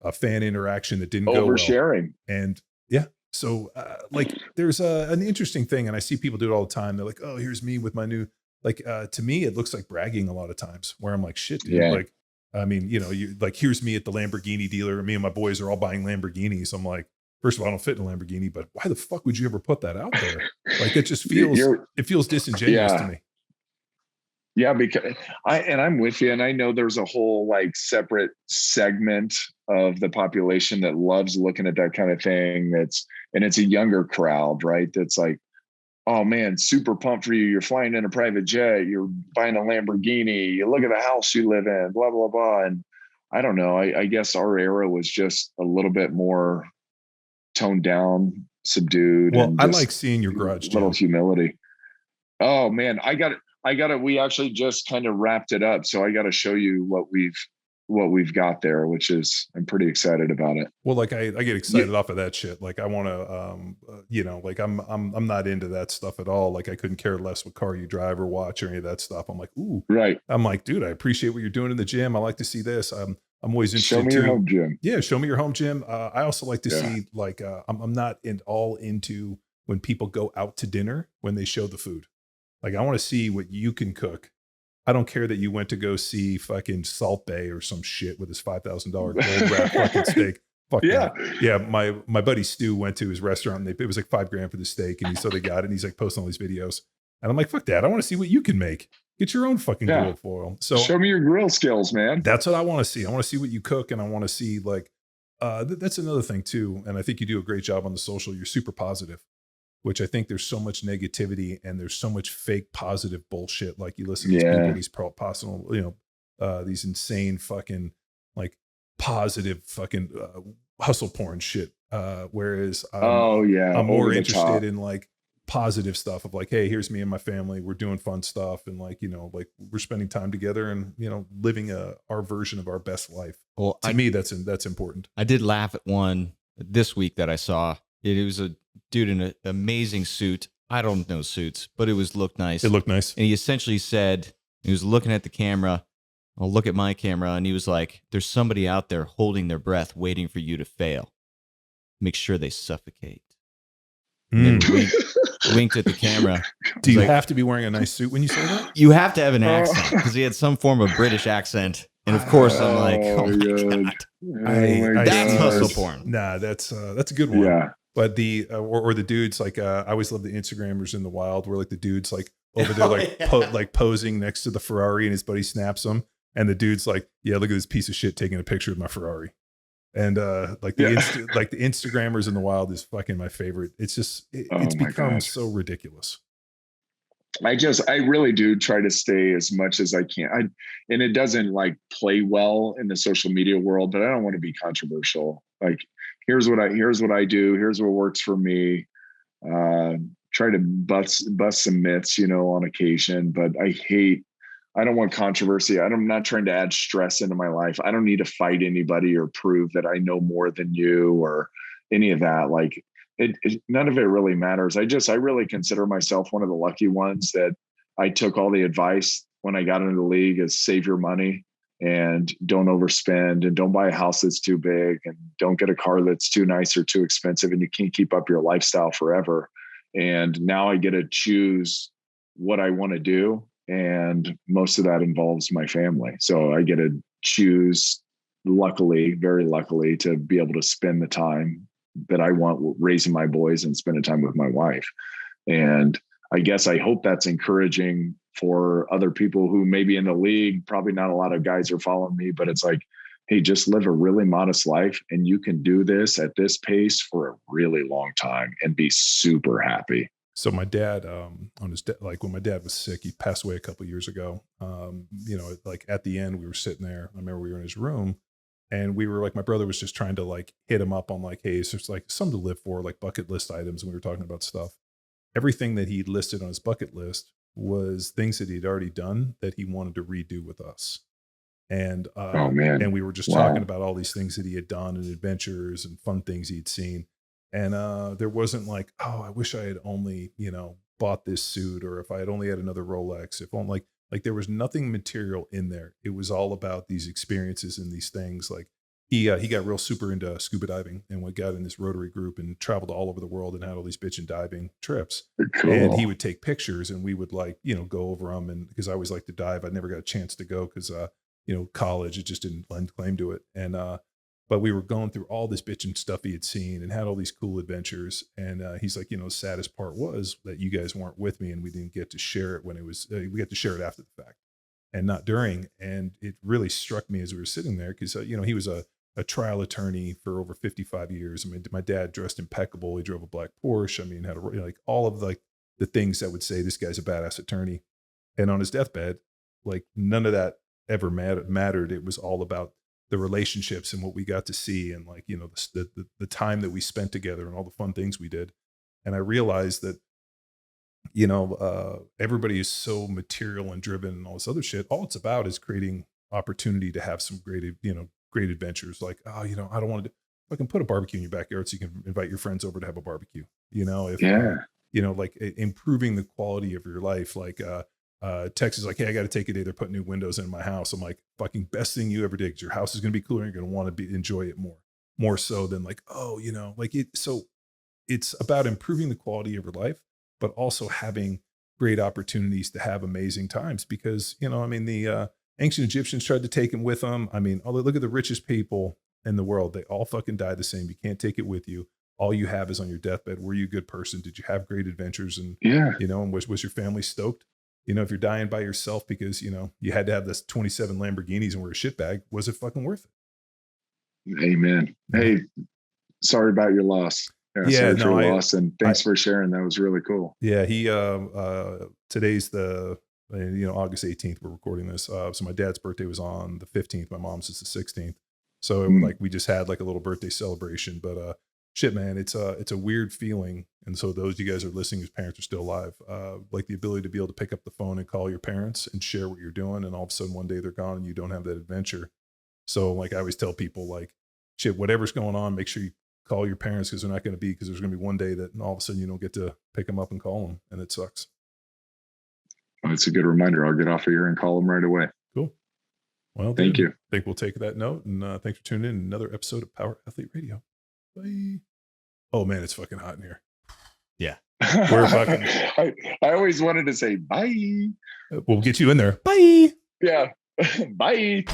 A fan interaction that didn't go well. Oversharing. And So like there's an interesting thing, and I see people do it all the time. They're like, oh, here's me with my new, like, to me, it looks like bragging a lot of times where I'm like, shit, dude. Yeah. Like, I mean, you know, you like, here's me at the Lamborghini dealer. Me and my boys are all buying Lamborghinis. I'm like, first of all, I don't fit in a Lamborghini, but why the fuck would you ever put that out there? Like, it just feels, it feels disingenuous to Yeah. me. Yeah, because I'm with you, and I know there's a whole like separate segment of the population that loves looking at that kind of thing. And it's a younger crowd, right? That's like, oh man, super pumped for you. You're flying in a private jet. You're buying a Lamborghini. You look at the house you live in, blah, blah, blah. And I don't know. I guess our era was just a little bit more toned down, subdued, Well, and I just like seeing your garage little gym. humility. Oh man, I got it. We actually just kind of wrapped it up. So I got to show you what we've got there, which is, I'm pretty excited about it. Well, like I get excited off of that shit. Like I want to, you know, like I'm not into that stuff at all. Like I couldn't care less what car you drive or watch or any of that stuff. I'm like, ooh, Right. I'm like, dude, I appreciate what you're doing in the gym. I like to see this. I'm always interested Show me too. your home gym. Yeah, show me your home gym. I also like to Yeah. see like I'm not all into when people go out to dinner when they show the food. Like I want to see what you can cook. I don't care that you went to go see fucking Salt Bay or some shit with his $5,000 gold wrap fucking steak. Fuck Yeah. that. Yeah, my buddy Stu went to his restaurant and it was like $5,000 for the steak, and so they got it, and he's like posting all these videos. And I'm like, fuck that. I want to see what you can make. Get your own fucking Yeah. grill foil. So Show me your grill skills, man. that's what I want to see. I want to see what you cook, and I want to see like that's another thing too. And I think you do a great job on the social. You're super positive, which I think there's so much negativity and there's so much fake positive bullshit. Like you listen to these people, these possible, you know, these insane fucking like positive fucking hustle porn shit. Whereas I'm more interested in like positive stuff of like, hey, here's me and my family. We're doing fun stuff. And like, you know, like we're spending time together and, you know, living our version of our best life. Well, to me, that's important. I did laugh at one this week that I saw. It was a dude in an amazing suit. I don't know suits, but it looked nice. It looked nice. And he essentially said, he was looking at the camera, I'll look at my camera, and he was like, there's somebody out there holding their breath, waiting for you to fail. Make sure they suffocate. And then winked at the camera. Do you have to be wearing a nice suit when you say that? You have to have an accent, because he had some form of British accent. And of course, I'm like, oh my God. That's hustle porn. Nah, that's a good one. Yeah. But the or the dudes like I always love the Instagrammers in the wild where like the dude's like over there like posing next to the Ferrari and his buddy snaps him, and the dude's like, yeah, look at this piece of shit taking a picture of my Ferrari. And like the Instagrammers in the wild is fucking my favorite. It's just it's become so ridiculous. I really do try to stay as much as I can. And it doesn't like play well in the social media world, but I don't want to be controversial. Like, here's what I do. Here's what works for me. Try to bust some myths, you know, on occasion, but I don't want controversy. I'm not trying to add stress into my life. I don't need to fight anybody or prove that I know more than you or any of that. Like none of it really matters. I really consider myself one of the lucky ones that I took all the advice when I got into the league is save your money and don't overspend and don't buy a house that's too big and don't get a car that's too nice or too expensive and you can't keep up your lifestyle forever. And now I get to choose what I want to do. And most of that involves my family. So I get to choose, luckily, very luckily, to be able to spend the time that I want raising my boys and spending time with my wife. And I guess I hope that's encouraging for other people who may be in the league. Probably not a lot of guys are following me, but it's like, hey, just live a really modest life and you can do this at this pace for a really long time and be super happy. So my dad, like when my dad was sick, he passed away a couple of years ago. You know, like at the end, we were sitting there. I remember we were in his room, and we were like, my brother was just trying to like hit him up on like, hey, it's just like something to live for, like bucket list items. And we were talking about stuff. Everything that he listed on his bucket list was things that he'd already done that he wanted to redo with us. And oh man, and we were just talking about all these things that he had done and adventures and fun things he'd seen. And there wasn't like, oh, I wish I had only, you know, bought this suit, or if I had only had another Rolex, if only like there was nothing material in there. It was all about these experiences and these things. Like he got real super into scuba diving and we got in this Rotary group and traveled all over the world and had all these bitchin' diving trips. Cool. And he would take pictures and we would like, go over them. And because I always like to dive, I never got a chance to go because, college, it just didn't lend claim to it. And, but we were going through all this bitchin' stuff he had seen and had all these cool adventures. And he's like, the saddest part was that you guys weren't with me and we didn't get to share it when it was, we got to share it after the fact and not during. And it really struck me as we were sitting there because, he was a trial attorney for over 55 years. I mean, my dad dressed impeccable. He drove a black Porsche. I mean, had like all of like the things that would say this guy's a badass attorney. And on his deathbed, like none of that ever mattered. It was all about the relationships and what we got to see and like, the time that we spent together and all the fun things we did. And I realized that, everybody is so material and driven and all this other shit. All it's about is creating opportunity to have some great adventures. Like, I don't want to I can put a barbecue in your backyard so you can invite your friends over to have a barbecue, like improving the quality of your life. Like, Texas is like, hey, I got to take it. They're putting new windows in my house. I'm like, fucking best thing you ever did. Cause your house is going to be cooler. And you're going to want to enjoy it more so than like, so it's about improving the quality of your life, but also having great opportunities to have amazing times because, the ancient Egyptians tried to take him with them. I mean, look at the richest people in the world. They all fucking die the same. You can't take it with you. All you have is on your deathbed. Were you a good person? Did you have great adventures? And, and was your family stoked? If you're dying by yourself because, you had to have this 27 Lamborghinis and were a shitbag, was it fucking worth it? Amen. Hey, sorry about your loss. Sorry for your loss. And thanks for sharing. That was really cool. Yeah. He, today's the, August 18th, we're recording this. So my dad's birthday was on the 15th. My mom's is the 16th. So like, we just had like a little birthday celebration, but, shit, man, it's a weird feeling. And so those you guys are listening whose parents are still alive, like the ability to be able to pick up the phone and call your parents and share what you're doing. And all of a sudden one day they're gone and you don't have that adventure. So like, I always tell people like, shit, whatever's going on, make sure you call your parents because they're not going to be, because there's going to be one day that all of a sudden you don't get to pick them up and call them. And it sucks. Well, it's a good reminder. I'll get off of here and call them right away. Cool. Well, thank you. I think we'll take that note. And thanks for tuning in. Another episode of Power Athlete Radio. Bye. Oh man, it's fucking hot in here. Yeah. We're fucking. I always wanted to say bye. We'll get you in there. Bye. Yeah. Bye.